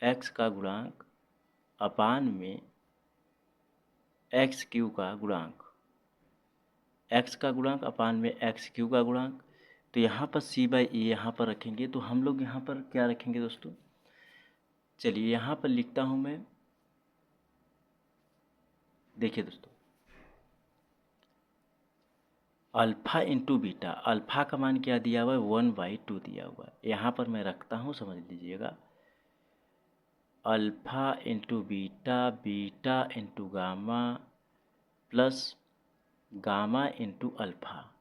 x का गुणांक अपान में x³ का गुणांक, x का गुणांक अपान में x³ का गुणांक। तो यहाँ पर c/a यहाँ पर रखेंगे तो हम लोग यहाँ पर क्या रखेंगे दोस्तों, चलिए यहाँ पर लिखता हूँ मैं। देखिए दोस्तों, अल्फ़ा इंटू बीटा, अल्फ़ा का मान क्या दिया हुआ है, 1/2 दिया हुआ है। यहाँ पर मैं रखता हूँ, समझ लीजिएगा, alpha into beta, beta into gamma plus gamma into alpha.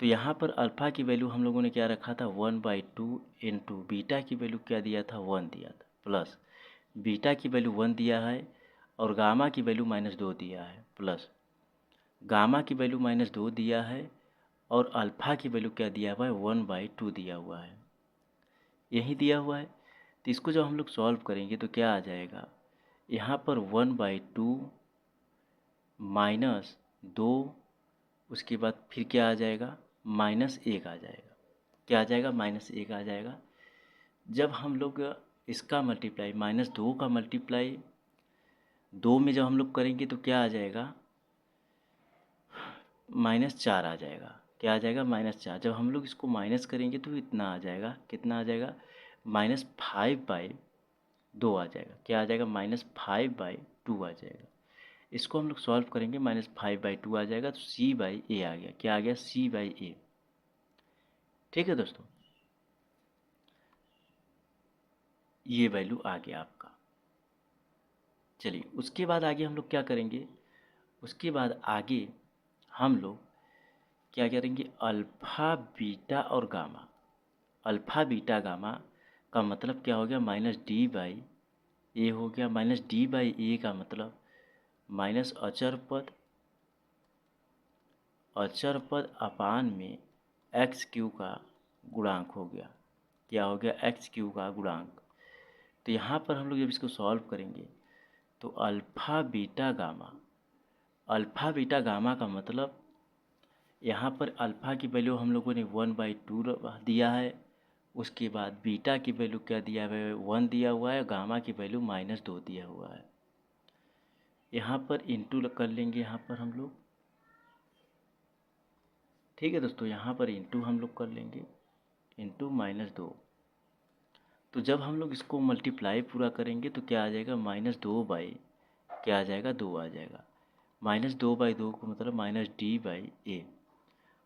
तो यहाँ पर अल्फ़ा की वैल्यू हम लोगों ने क्या रखा था, 1/2 इंटू बीटा की वैल्यू क्या दिया था, 1 दिया था, प्लस बीटा की वैल्यू 1 दिया है और गामा की वैल्यू -2 दिया है, प्लस गामा की वैल्यू -2 दिया है और अल्फ़ा की वैल्यू क्या दिया हुआ है, 1/2 दिया हुआ है, यही दिया हुआ है। तो इसको जब हम लोग सॉल्व करेंगे तो क्या आ जाएगा, यहाँ पर 1/2 -2, उसके बाद फिर क्या आ जाएगा, -1 आ जाएगा। क्या आ जाएगा, -1 आ जाएगा। जब हम लोग इसका मल्टीप्लाई, -2 का मल्टीप्लाई 2 में जब हम लोग करेंगे तो क्या आ जाएगा, -4 आ जाएगा। क्या आ जाएगा, -4। जब हम लोग इसको माइनस करेंगे तो इतना आ जाएगा, कितना आ जाएगा, -5/2 आ जाएगा। क्या आ जाएगा, -5/2 आ जाएगा। इसको हम लोग सॉल्व करेंगे, -5/2 आ जाएगा तो c/a आ गया। क्या आ गया, c/a। ठीक है दोस्तों, ये वैल्यू आ गया आपका। चलिए उसके बाद आगे हम लोग क्या करेंगे, उसके बाद आगे हम लोग क्या करेंगे, अल्फ़ा बीटा और गामा। अल्फ़ा बीटा गामा का मतलब क्या हो गया, -d/a हो गया। -d/a का मतलब माइनस अचर पद अपान में x³ का गुणांक हो गया। क्या हो गया, x³ का गुणांक। तो यहाँ पर हम लोग जब इसको सॉल्व करेंगे तो अल्फ़ा बीटा गामा का मतलब, यहाँ पर अल्फ़ा की वैल्यू हम लोगों ने 1/2 दिया है, उसके बाद बीटा की वैल्यू क्या दिया है, 1 दिया हुआ है, गामा की वैल्यू -2 दिया हुआ है। यहाँ पर इंटू कर लेंगे, यहाँ पर हम लोग, ठीक है दोस्तों, यहाँ पर इंटू हम लोग कर लेंगे, इंटू -2। तो जब हम लोग इसको मल्टीप्लाई पूरा करेंगे तो क्या आ जाएगा, -2 बाई क्या आ जाएगा, 2 आ जाएगा। -2/2 को मतलब -d/a,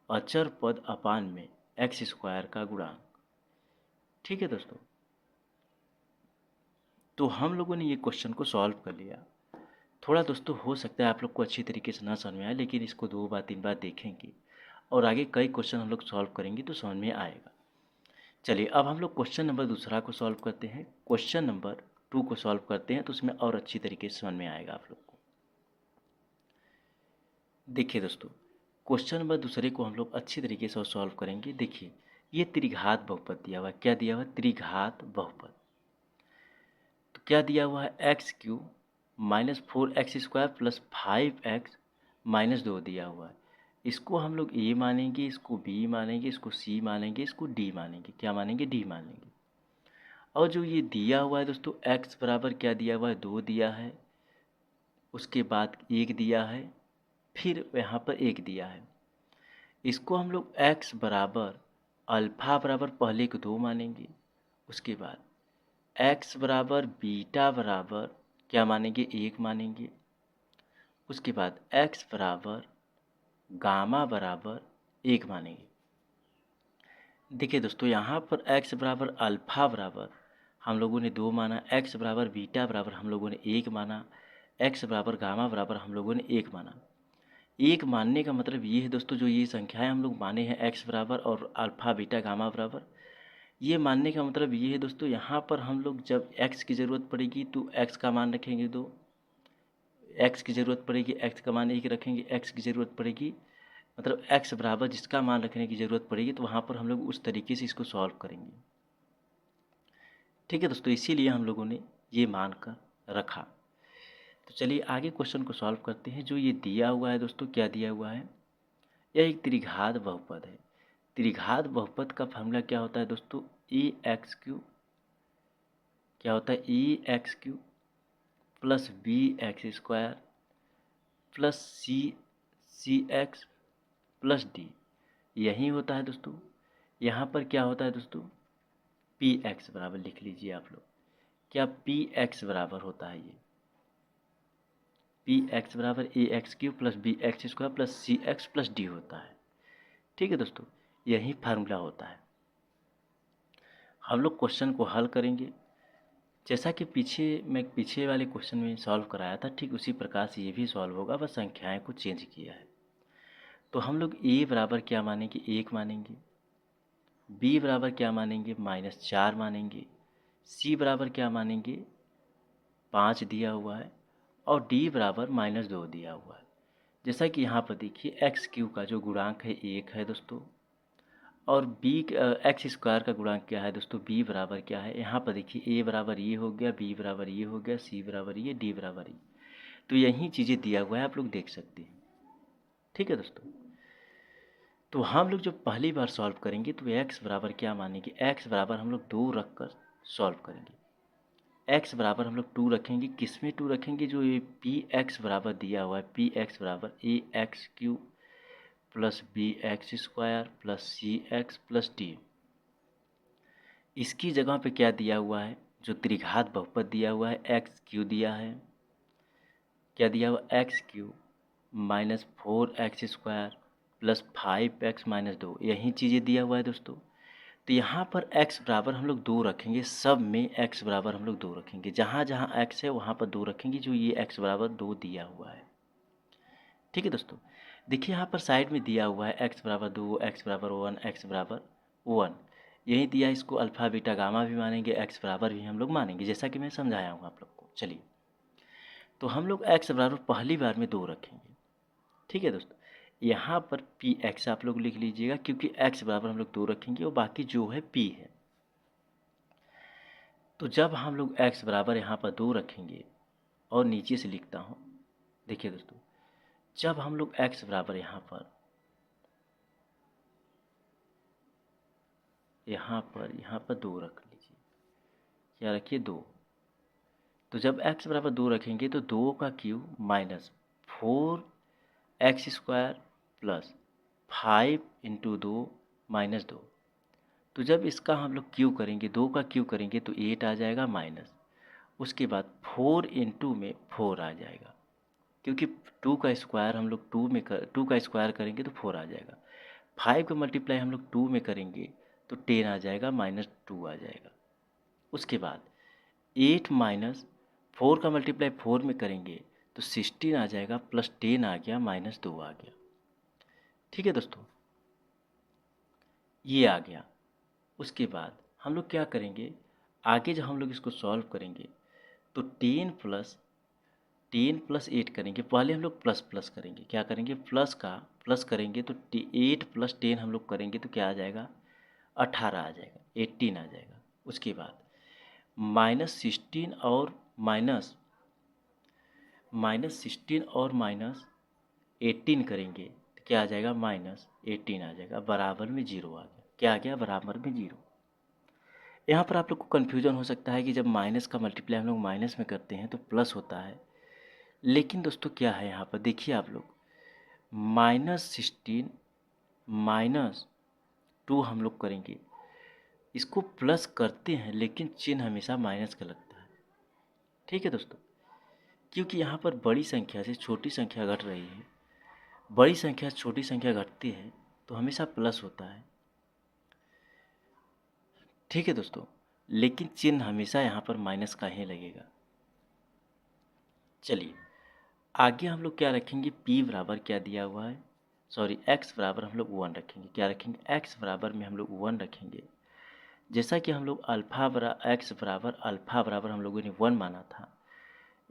अचर पद अपान में x² का गुणांक। ठीक है दोस्तों, तो हम लोगों ने ये क्वेश्चन को सॉल्व कर लिया। थोड़ा दोस्तों हो सकता है आप लोग को अच्छी तरीके से ना समझ में आए, लेकिन इसको 2 बार 3 बार देखेंगे और आगे कई क्वेश्चन हम लोग सॉल्व करेंगे तो समझ में आएगा। चलिए अब हम लोग क्वेश्चन नंबर दूसरा को सॉल्व करते हैं। क्वेश्चन नंबर 2 को सॉल्व करते हैं तो उसमें और अच्छी तरीके से समझ में आएगा आप लोग को। देखिए दोस्तों, क्वेश्चन नंबर दूसरे को हम लोग अच्छी तरीके से सॉल्व करेंगे। देखिए, ये त्रिघात बहुपद दिया हुआ है। क्या दिया हुआ है? त्रिघात बहुपद। तो क्या दिया हुआ है? X cube minus 4x² plus 5x minus 2 दिया हुआ है। इसको हम लोग ए मानेंगे, इसको बी मानेंगे, इसको सी मानेंगे, इसको डी मानेंगे। क्या मानेंगे? डी मानेंगे। और जो ये दिया हुआ है दोस्तों, x बराबर क्या दिया हुआ है? 2 दिया है, उसके बाद 1 दिया है, फिर यहाँ पर 1 दिया है। इसको हम लोग x बराबर अल्फ़ा बराबर पहले को 2 मानेंगे, उसके बाद x बराबर बीटा बराबर क्या मानेंगे? 1 मानेंगे, उसके बाद x बराबर गामा बराबर 1 मानेंगे। देखिए दोस्तों, यहाँ पर x बराबर अल्फ़ा बराबर हम लोगों ने 2 माना, x बराबर बीटा बराबर हम लोगों ने 1 माना, x बराबर गामा बराबर हम लोगों ने 1 माना। 1 मानने का मतलब ये है दोस्तों, जो ये संख्याएं हम लोग माने हैं x बराबर और अल्फ़ा बीटा गामा बराबर, ये मानने का मतलब ये है दोस्तों, यहाँ पर हम लोग जब x की ज़रूरत पड़ेगी तो x का मान रखेंगे 2, x की ज़रूरत पड़ेगी x का मान 1 रखेंगे, x की ज़रूरत पड़ेगी मतलब x बराबर जिसका मान रखने की ज़रूरत पड़ेगी तो वहाँ पर हम लोग उस तरीके से इसको सॉल्व करेंगे। ठीक है दोस्तों, इसीलिए हम लोगों ने ये मान कर रखा। तो चलिए आगे क्वेश्चन को सॉल्व करते हैं। जो ये दिया हुआ है दोस्तों, क्या दिया हुआ है? यह एक त्रिघात बहुपद है। त्रिघात बहुपद का फॉर्मूला क्या होता है दोस्तों? ए एक्स क्यू क्या होता है? A X cube plus B X square plus C X plus D, यही होता है दोस्तों। यहाँ पर क्या होता है दोस्तों? पी एक्स बराबर लिख लीजिए आप लोग। क्या पी एक्स बराबर होता है? ये पी एक्स बराबर A X cube plus B X square plus C X plus D होता है। ठीक है दोस्तों, यही फार्मूला होता है। हम लोग क्वेश्चन को हल करेंगे जैसा कि पीछे वाले क्वेश्चन में सॉल्व कराया था, ठीक उसी प्रकार से ये भी सॉल्व होगा, बस संख्याएं को चेंज किया है। तो हम लोग ए बराबर क्या मानेंगे? 1 मानेंगे, बी बराबर क्या मानेंगे? -4 मानेंगे, सी बराबर क्या मानेंगे? 5 दिया हुआ है, और डी बराबर -2 दिया हुआ है। जैसा कि यहाँ पर देखिए, एक्स क्यू का जो गुणांक है 1 है दोस्तों, और बी एक्स स्क्वायर का गुणांक क्या है दोस्तों? बी बराबर क्या है? यहाँ पर देखिए, ए बराबर ये हो गया, बी बराबर ये हो गया, सी बराबर ये, डी बराबर ये। तो यही चीज़ें दिया हुआ है, आप लोग देख सकते हैं। ठीक है दोस्तों, तो हम लोग जब पहली बार सॉल्व करेंगे तो एक्स बराबर क्या मानेंगे? एक्स बराबर हम लोग 2 रख कर सॉल्व करेंगे। एक्स बराबर हम लोग 2 रखेंगे, किस में 2 रखेंगे? जो ये पी एक्स बराबर दिया हुआ है, पी एक्स बराबर A X cube plus B X square plus C X plus D. इसकी जगह पे क्या दिया हुआ है? जो त्रिघात बहुपद दिया हुआ है, एक्स क्यू दिया है। क्या दिया हुआ? X Q minus 4x square plus 5x minus 2, यही चीज़ें दिया हुआ है दोस्तों। तो यहाँ पर x बराबर हम लोग 2 रखेंगे, सब में x बराबर हम लोग 2 रखेंगे, जहाँ जहाँ x है वहाँ पर 2 रखेंगे, जो ये x बराबर 2 दिया हुआ है। ठीक है दोस्तों, देखिए यहाँ पर साइड में दिया हुआ है x बराबर 2, x बराबर 1, x बराबर 1, यही दिया। इसको अल्फ़ा बीटा गामा भी मानेंगे, x बराबर भी हम लोग मानेंगे, जैसा कि मैं समझाया हूँ आप लोग को। चलिए, तो हम लोग x बराबर पहली बार में 2 रखेंगे। ठीक है दोस्तों, यहाँ पर पी एक्स आप लोग लिख लीजिएगा, क्योंकि x बराबर हम लोग 2 रखेंगे और बाकी जो है p है। तो जब हम लोग x बराबर यहाँ पर 2 रखेंगे, और नीचे से लिखता हूँ, देखिए दोस्तों, जब हम लोग x बराबर यहाँ पर 2 रख लीजिए, क्या रखिए? 2। तो जब x बराबर 2 रखेंगे तो 2 का cube minus 4x square plus 5 into 2 minus 2। तो जब इसका हम लोग क्यू करेंगे, 2 का क्यू करेंगे तो 8 आ जाएगा माइनस, उसके बाद 4 इंटू में 4 आ जाएगा, क्योंकि 2 का स्क्वायर हम लोग 2 का स्क्वायर करेंगे तो 4 आ जाएगा। 5 का मल्टीप्लाई हम लोग 2 में करेंगे तो 10 आ जाएगा, -2 आ जाएगा। उसके बाद 8 माइनस 4 का मल्टीप्लाई 4 में करेंगे तो 16 आ जाएगा, प्लस 10 आ गया, -2 आ गया। ठीक है दोस्तों, ये आ गया। उसके बाद हम लोग क्या करेंगे, आगे जब हम लोग इसको सॉल्व करेंगे तो 10 प्लस 8 करेंगे। पहले हम लोग प्लस प्लस करेंगे, क्या करेंगे? प्लस का प्लस करेंगे तो 8 + 10 हम लोग करेंगे तो क्या आ जाएगा, 18 आ जाएगा, 18 आ जाएगा। उसके बाद -16 और -18 करेंगे तो क्या आ जाएगा, -18 आ जाएगा, बराबर में 0 आ गया। क्या आ गया, बराबर में 0। यहाँ पर आप लोग को कन्फ्यूजन हो सकता है कि जब माइनस का मल्टीप्लाई हम लोग माइनस में करते हैं तो प्लस होता है, लेकिन दोस्तों क्या है यहाँ पर देखिए आप लोग, -16 -2 हम लोग करेंगे, इसको प्लस करते हैं लेकिन चिन्ह हमेशा माइनस का लगता है। ठीक है दोस्तों, क्योंकि यहाँ पर बड़ी संख्या से छोटी संख्या घट रही है, बड़ी संख्या से छोटी संख्या घटती है तो हमेशा प्लस होता है। ठीक है दोस्तों, लेकिन चिन्ह हमेशा यहाँ पर माइनस का ही लगेगा। चलिए आगे हम लोग क्या रखेंगे, p बराबर क्या दिया हुआ है, सॉरी x बराबर हम लोग 1 रखेंगे। क्या रखेंगे, x बराबर में हम लोग 1 रखेंगे। जैसा कि हम लोग x बराबर हम लोगों ने 1 माना था,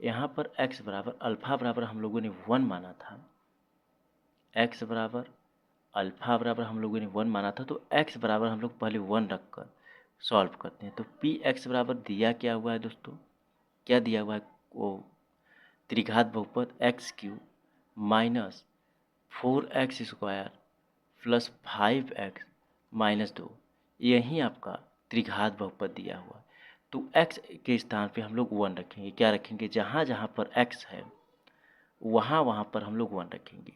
यहाँ पर x बराबर अल्फ़ा बराबर हम लोगों ने 1 माना था, x बराबर अल्फ़ा बराबर हम लोगों ने 1 माना था, तो x बराबर हम लोग पहले 1 रख कर सॉल्व करते हैं। तो px बराबर दिया क्या हुआ है दोस्तों, क्या दिया हुआ है, वो त्रिघात बहुपद x³ minus 4x² plus 5x - 2, यही आपका त्रिघात बहुपद दिया हुआ है। तो x के स्थान पे हम लोग 1 रखेंगे। क्या रखेंगे, जहाँ जहाँ पर x है वहाँ वहाँ पर हम लोग 1 रखेंगे।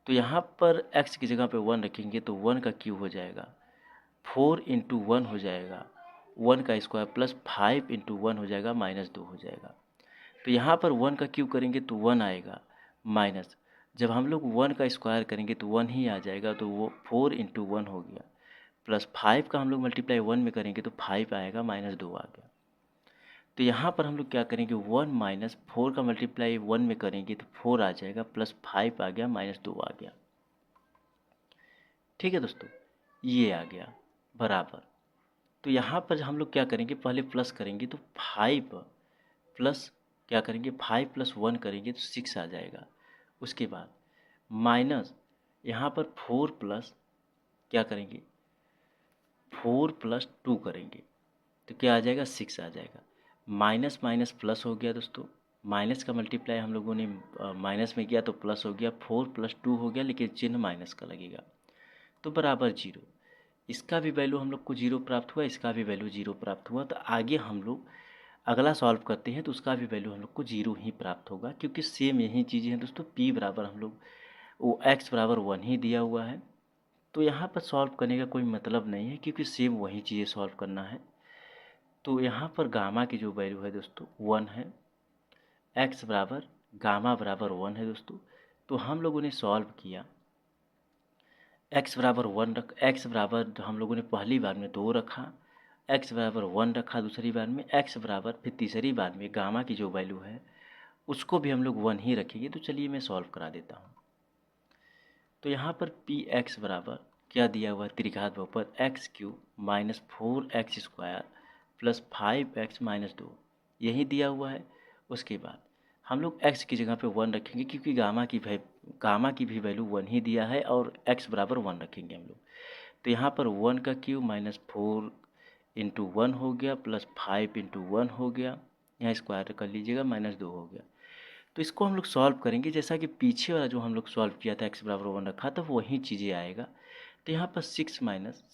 तो यहाँ पर x की जगह पे 1 रखेंगे तो 1 का क्यूब हो जाएगा, 4 × 1 हो जाएगा 1 का स्क्वायर, प्लस 5 × 1 हो जाएगा -2 हो जाएगा। तो यहाँ पर 1 का क्यूब करेंगे तो 1 आएगा, माइनस जब हम लोग 1 का स्क्वायर करेंगे तो 1 ही आ जाएगा, तो वो 4 × 1 हो गया, प्लस 5 का हम लोग मल्टीप्लाई 1 में करेंगे तो 5 आएगा, -2 आ गया। तो यहाँ पर हम लोग क्या करेंगे, 1 - 4 का मल्टीप्लाई 1 में करेंगे तो 4 आ जाएगा, प्लस 5 आ गया, -2 आ गया। ठीक है दोस्तों, ये आ गया बराबर। तो यहाँ पर हम लोग क्या करेंगे, पहले प्लस करेंगे तो 5 प्लस क्या करेंगे, 5 + 1 करेंगे तो 6 आ जाएगा। उसके बाद माइनस यहाँ पर 4 प्लस क्या करेंगे, 4 + 2 करेंगे तो क्या आ जाएगा, 6 आ जाएगा। माइनस माइनस प्लस हो गया दोस्तों, माइनस का मल्टीप्लाई हम लोगों ने माइनस में किया तो प्लस हो गया, 4 + 2 हो गया, लेकिन चिन्ह माइनस का लगेगा तो बराबर 0। इसका भी वैल्यू हम लोग को 0 प्राप्त हुआ, इसका भी वैल्यू 0 प्राप्त हुआ। तो आगे हम लोग अगला सॉल्व करते हैं तो उसका भी वैल्यू हम लोग को 0 ही प्राप्त होगा, क्योंकि सेम यही चीज़ें हैं दोस्तों। p बराबर हम लोग वो x बराबर 1 ही दिया हुआ है, तो यहाँ पर सॉल्व करने का कोई मतलब नहीं है, क्योंकि सेम वही चीज़ें सॉल्व करना है। तो यहाँ पर गामा की जो वैल्यू है दोस्तों 1 है, x बराबर गामा बराबर 1 है दोस्तों। तो हम लोगों ने सॉल्व किया, x बराबर 1 रख, x बराबर हम लोगों ने पहली बार में 2 रखा, x बराबर 1 रखा दूसरी बार में, x बराबर फिर तीसरी बार में गामा की जो वैल्यू है उसको भी हम लोग 1 ही रखेंगे। तो चलिए मैं सॉल्व करा देता हूँ। तो यहाँ पर px बराबर क्या दिया हुआ है, त्रिघात बहुपद x³ minus 4x² plus 5x - 2, यही दिया हुआ है। उसके बाद हम लोग x की जगह पे 1 रखेंगे, क्योंकि गामा की भी वैल्यू 1 ही दिया है, और x बराबर 1 रखेंगे हम लोग। तो यहाँ पर 1 का क्यूब माइनस 4 × 1 हो गया, प्लस 5 × 1 हो गया, यहाँ स्क्वायर कर लीजिएगा, -2 हो गया। तो इसको हम लोग सॉल्व करेंगे, जैसा कि पीछे वाला जो हम लोग सॉल्व किया था x बराबर 1 रखा था वही चीज़ें आएगा। तो यहाँ पर 6 -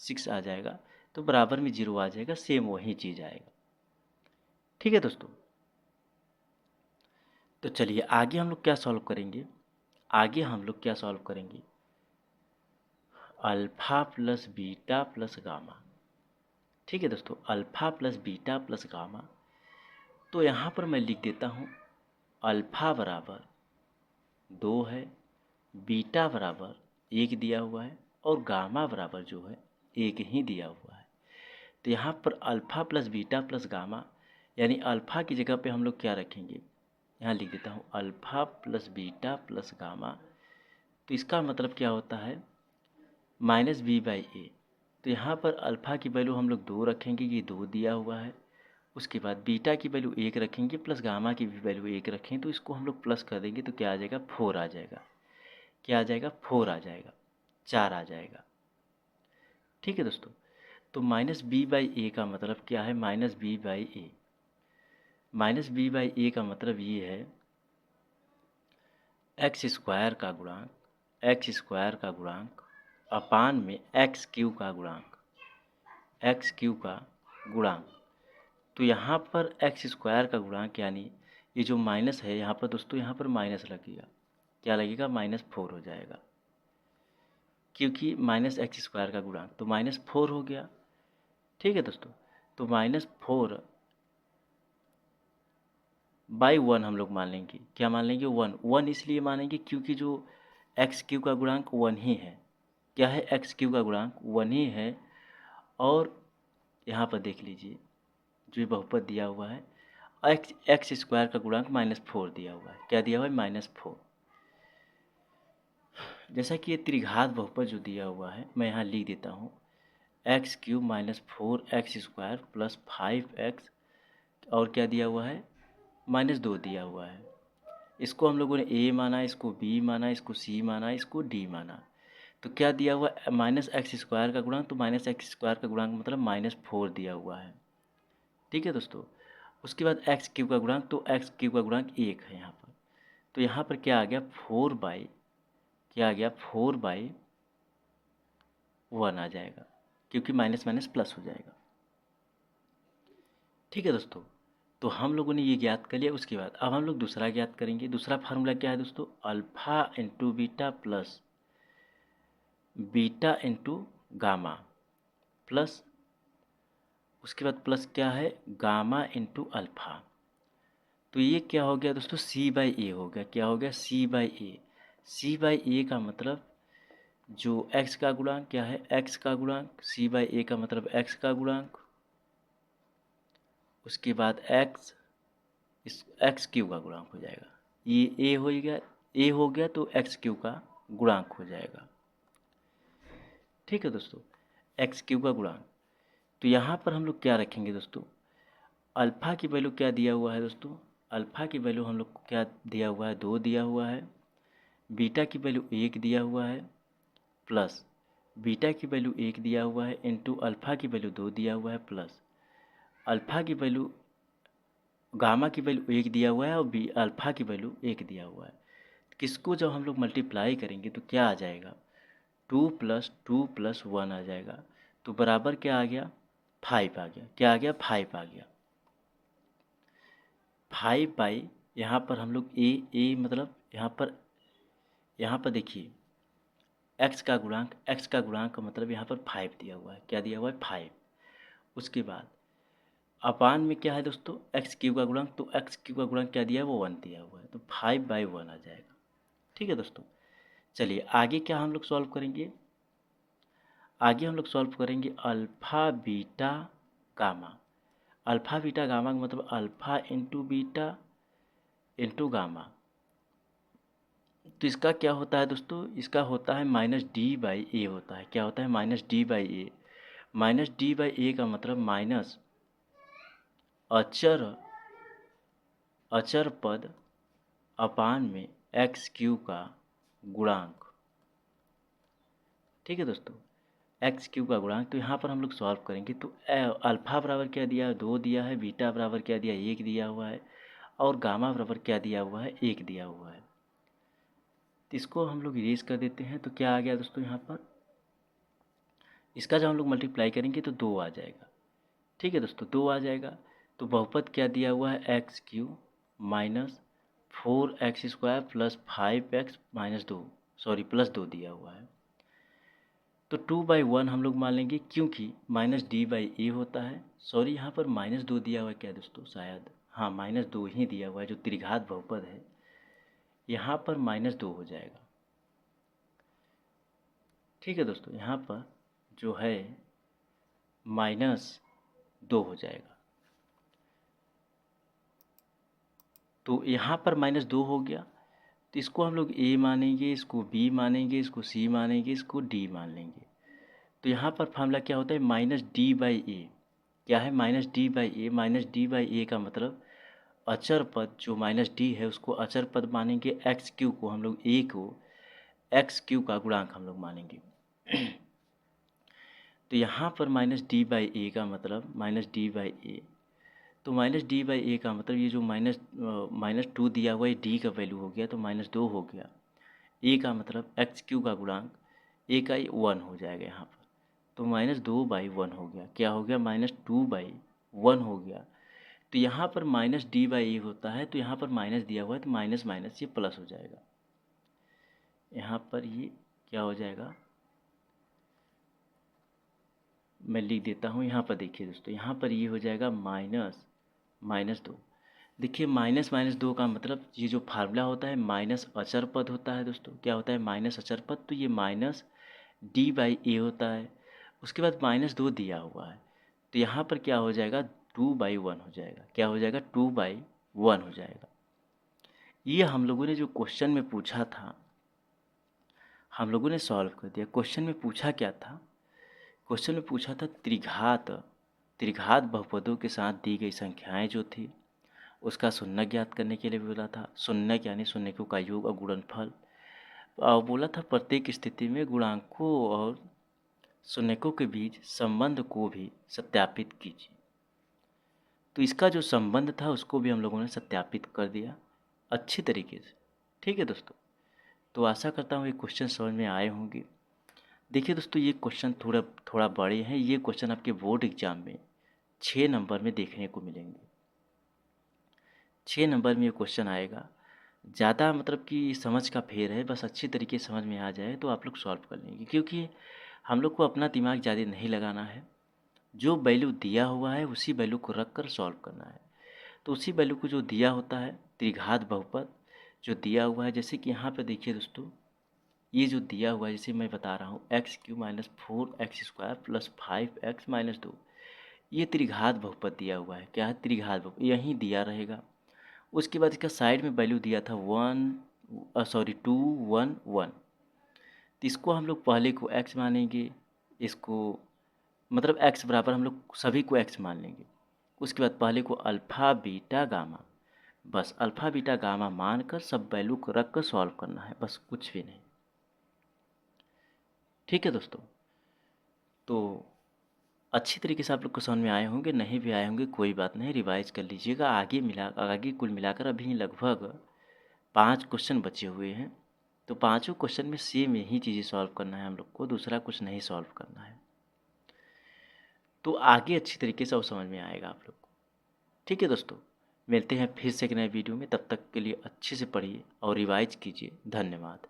6 आ जाएगा, तो बराबर में 0 आ जाएगा, सेम वही चीज़ आएगा। ठीक है दोस्तों, तो चलिए आगे हम लोग क्या सॉल्व करेंगे, आगे हम लोग क्या सॉल्व करेंगे, alpha plus beta plus gamma. ठीक है दोस्तों, alpha plus beta plus gamma. तो यहाँ पर मैं लिख देता हूँ, अल्फ़ा बराबर 2 है, बीटा बराबर 1 दिया हुआ है, और गामा बराबर जो है 1 ही दिया हुआ है। तो यहाँ पर alpha plus beta plus gamma, यानी अल्फ़ा की जगह पे हम लोग क्या रखेंगे, यहाँ लिख देता हूँ alpha plus beta plus gamma. तो इसका मतलब क्या होता है, -b/a। तो यहाँ पर अल्फ़ा की वैल्यू हम लोग 2 रखेंगे, ये 2 दिया हुआ है। उसके बाद बीटा की वैल्यू 1 रखेंगे, प्लस गामा की भी वैल्यू 1 रखेंगे, तो इसको हम लोग प्लस कर देंगे तो क्या आ जाएगा, 4 आ जाएगा। क्या आ जाएगा, 4 आ जाएगा, 4 आ जाएगा। ठीक है दोस्तों, तो माइनस बी बाई ए का मतलब क्या है, minus B by A. Minus B by A का मतलब ये है एक्स स्क्वायर का गुणांक, एक्स स्क्वायर का गुणांक अपान में एक्स क्यू का गुणांक, एक्स क्यू का गुणांक। तो यहाँ पर एक्स स्क्वायर का गुणांक यानी ये जो माइनस है यहाँ पर दोस्तों, यहाँ पर माइनस लगेगा, क्या लगेगा, -4 हो जाएगा, क्योंकि माइनस एक्स स्क्वायर का गुणांक, तो -4 हो गया। ठीक है दोस्तों, तो -4 बाई 1 हम लोग मान लेंगे, क्या मान लेंगे, 1। 1 इसलिए मानेंगे क्योंकि जो एक्स क्यू का गुणांक 1 ही है, क्या है, एक्स क्यू का गुणांक 1 ही है। और यहाँ पर देख लीजिए जो ये बहुपद दिया हुआ है, एक्स एक्स स्क्वायर का गुणांक -4 दिया हुआ है, क्या दिया हुआ है, -4। जैसा कि ये त्रिघात बहुपद जो दिया हुआ है मैं यहाँ लिख देता हूँ, x cube -4 x square plus 5x, और क्या दिया हुआ है, -2 दिया हुआ है। इसको हम लोगों ने a माना, इसको b माना, इसको c माना, इसको d माना। तो क्या दिया हुआ है, माइनस एक्स स्क्वायर का गुणांक, तो माइनस एक्स स्क्वायर का गुणांक मतलब -4 दिया हुआ है। ठीक है दोस्तों, उसके बाद एक्स क्यूब का गुणांक, तो एक्स क्यूब का गुणांक 1 है यहाँ पर। तो यहाँ पर क्या आ गया, 4 बाई, क्या आ गया, 4 बाई 1 आ जाएगा, क्योंकि माइनस माइनस प्लस हो जाएगा। ठीक है दोस्तों, तो हम लोगों ने ये ज्ञात कर लिया। उसके बाद अब हम लोग दूसरा ज्ञात करेंगे। दूसरा फार्मूला क्या है दोस्तों, alpha into beta plus beta into gamma plus, उसके बाद प्लस क्या है, गामा इंटू अल्फा। तो ये क्या हो गया दोस्तों, सी बाई ए हो गया, क्या हो गया, सी by A. C by A का मतलब जो एक्स का गुणांक क्या है, एक्स का गुणांक, सी बाई ए का मतलब एक्स का गुणांक, उसके बाद एक्स, इस एक्स क्यू का गुणांक हो जाएगा। ये ए हो गया, ए हो गया तो एक्स क्यू का गुणांक हो जाएगा। ठीक है दोस्तों, एक्स क्यू का गुणांक। तो यहाँ पर हम लोग क्या रखेंगे दोस्तों, अल्फ़ा की वैल्यू क्या दिया हुआ है दोस्तों, अल्फ़ा की वैल्यू हम लोग को क्या दिया हुआ है, 2 दिया हुआ है। बीटा की वैल्यू 1 दिया हुआ है, प्लस बीटा की वैल्यू 1 दिया हुआ है इंटू अल्फ़ा की वैल्यू 2 दिया हुआ है, प्लस अल्फ़ा की वैल्यू, गामा की वैल्यू 1 दिया हुआ है और बी अल्फ़ा की वैल्यू 1 दिया हुआ है। किसको जब हम लोग मल्टीप्लाई करेंगे तो क्या आ जाएगा, 2 + 2 + 1 आ जाएगा। तो बराबर क्या आ गया, 5 आ गया, क्या आ गया, 5 आ गया। 5 बाई, यहाँ पर हम लोग ए मतलब यहाँ पर देखिए एक्स का गुणांक का मतलब यहाँ पर 5 दिया हुआ है, क्या दिया हुआ है, 5। उसके बाद अपान में क्या है दोस्तों, एक्स क्यू का गुणांक, तो एक्स क्यू का गुणांक क्या दिया है, वो 1 दिया हुआ है, तो 5/1 आ जाएगा। ठीक है दोस्तों, चलिए आगे क्या हम लोग सॉल्व करेंगे, आगे हम लोग सॉल्व करेंगे alpha beta gamma. Alpha beta gamma का मतलब alpha into beta into gamma. तो इसका क्या होता है दोस्तों, इसका होता है -d/a होता है, क्या होता है, -d/a। -d/a का मतलब माइनस अचर अचर पद अपान में एक्स क्यू का गुणांक। ठीक है दोस्तों, एक्स क्यू का गुणांक। तो यहाँ पर हम लोग सॉल्व करेंगे तो अल्फ़ा बराबर क्या दिया है, 2 दिया है, बीटा बराबर क्या दिया है, 1 दिया हुआ है, और गामा बराबर क्या दिया हुआ है, 1 दिया हुआ है। तो इसको हम लोग इरेज कर देते हैं, तो क्या आ गया दोस्तों, यहाँ पर इसका जब हम लोग मल्टीप्लाई करेंगे तो 2 आ जाएगा। ठीक है दोस्तों, 2 आ जाएगा। तो बहुपद क्या दिया हुआ है, x Q minus 4x² plus 5x minus 2, sorry plus 2 दिया हुआ है। तो 2/1 हम लोग मान लेंगे, क्योंकि -d/a होता है, सॉरी यहाँ पर -2 दिया हुआ है क्या दोस्तों, शायद हाँ -2 ही दिया हुआ है, जो त्रिघात बहुपद है यहाँ पर -2 हो जाएगा। ठीक है दोस्तों, यहाँ पर जो है -2 हो जाएगा। तो यहाँ पर -2 हो गया, तो इसको हम लोग a मानेंगे, इसको b मानेंगे, इसको c मानेंगे, इसको d मान लेंगे। तो यहाँ पर फार्मूला क्या होता है, -d/a, क्या है, -d/a। -d/a का मतलब अचर पद जो -d है उसको अचर पद मानेंगे, एक्स क्यू को हम लोग a को एक्स क्यू का गुणांक हम लोग मानेंगे। तो यहाँ पर माइनस डी बाई ए का मतलब माइनस डी बाई ए, तो माइनस डी बाई ए का मतलब ये जो माइनस टू दिया हुआ है डी का वैल्यू हो गया तो माइनस दो हो गया। ए का मतलब एक्स क्यू का गुणांक ए का ही वन हो जाएगा यहाँ पर, तो माइनस दो बाई वन हो गया। क्या हो गया? माइनस टू बाई वन हो गया। तो यहाँ पर माइनस डी बाई ए होता है, तो यहाँ पर माइनस दिया हुआ है तो माइनस माइनस ये प्लस हो जाएगा। यहाँ पर ये क्या हो जाएगा, मैं लिख देता हूँ। यहाँ पर देखिए दोस्तों, यहाँ पर ये हो जाएगा माइनस माइनस दो। देखिए माइनस माइनस दो का मतलब ये जो फार्मूला होता है माइनस अचर पद होता है दोस्तों। क्या होता है? माइनस अचर पद। तो ये माइनस डी बाई ए होता है, उसके बाद माइनस दो दिया हुआ है, तो यहाँ पर क्या हो जाएगा? टू बाई वन हो जाएगा। क्या हो जाएगा? टू बाई वन हो जाएगा। ये हम लोगों ने जो क्वेश्चन में पूछा था हम लोगों ने सॉल्व कर दिया। क्वेश्चन में पूछा क्या था? क्वेश्चन में पूछा था त्रिघात बहुपदों के साथ दी गई संख्याएं जो थी उसका शून्य ज्ञात करने के लिए बोला था। शून्य यानी शून्यकों का योग और गुणनफल। और बोला था प्रत्येक स्थिति में गुणांकों और शून्यकों के बीच संबंध को भी सत्यापित कीजिए। तो इसका जो संबंध था उसको भी हम लोगों ने सत्यापित कर दिया अच्छी तरीके से। ठीक है दोस्तों, तो आशा करता हूँ ये क्वेश्चन समझ में आए होंगे। देखिए दोस्तों, ये क्वेश्चन थोड़ा थोड़ा बड़े हैं। ये क्वेश्चन आपके बोर्ड एग्जाम में 6 नंबर में देखने को मिलेंगे। 6 नंबर में ये क्वेश्चन आएगा। ज़्यादा मतलब कि समझ का फेर है, बस अच्छी तरीके से समझ में आ जाए तो आप लोग सॉल्व कर लेंगे, क्योंकि हम लोग को अपना दिमाग ज़्यादा नहीं लगाना है। जो वैल्यू दिया हुआ है उसी वैल्यू को रख कर सॉल्व करना है। तो उसी वैल्यू को जो दिया होता है त्रिघात बहुपद जो दिया हुआ है, जैसे कि यहाँ पे देखिए दोस्तों, ये जो दिया हुआ है जैसे मैं बता रहा हूँ x Q minus four x square plus five x minus दो, ये त्रिघात बहुपद दिया हुआ है। क्या है? त्रिघात बहुपद यहीं दिया रहेगा। उसके बाद इसका साइड में वैल्यू दिया था टू वन वन, तो इसको हम लोग पहले को x मानेंगे, इसको मतलब x बराबर हम लोग सभी को x मान लेंगे। उसके बाद पहले को अल्फ़ा बीटा गामा, बस अल्फ़ा बीटा गामा मानकर सब वैल्यू को रख कर सॉल्व करना है, बस कुछ भी नहीं। ठीक है दोस्तों, तो अच्छी तरीके से आप लोग को समझ में आए होंगे। नहीं भी आए होंगे कोई बात नहीं, रिवाइज कर लीजिएगा। आगे कुल मिलाकर अभी लगभग 5 क्वेश्चन बचे हुए हैं, तो पांचों क्वेश्चन में सेम यही चीज़ें सॉल्व करना है हम लोग को, दूसरा कुछ नहीं सॉल्व करना है। तो आगे अच्छी तरीके से वो समझ में आएगा आप लोग को। ठीक है दोस्तों, मिलते हैं फिर से एक नए वीडियो में। तब तक के लिए अच्छे से पढ़िए और रिवाइज कीजिए। धन्यवाद।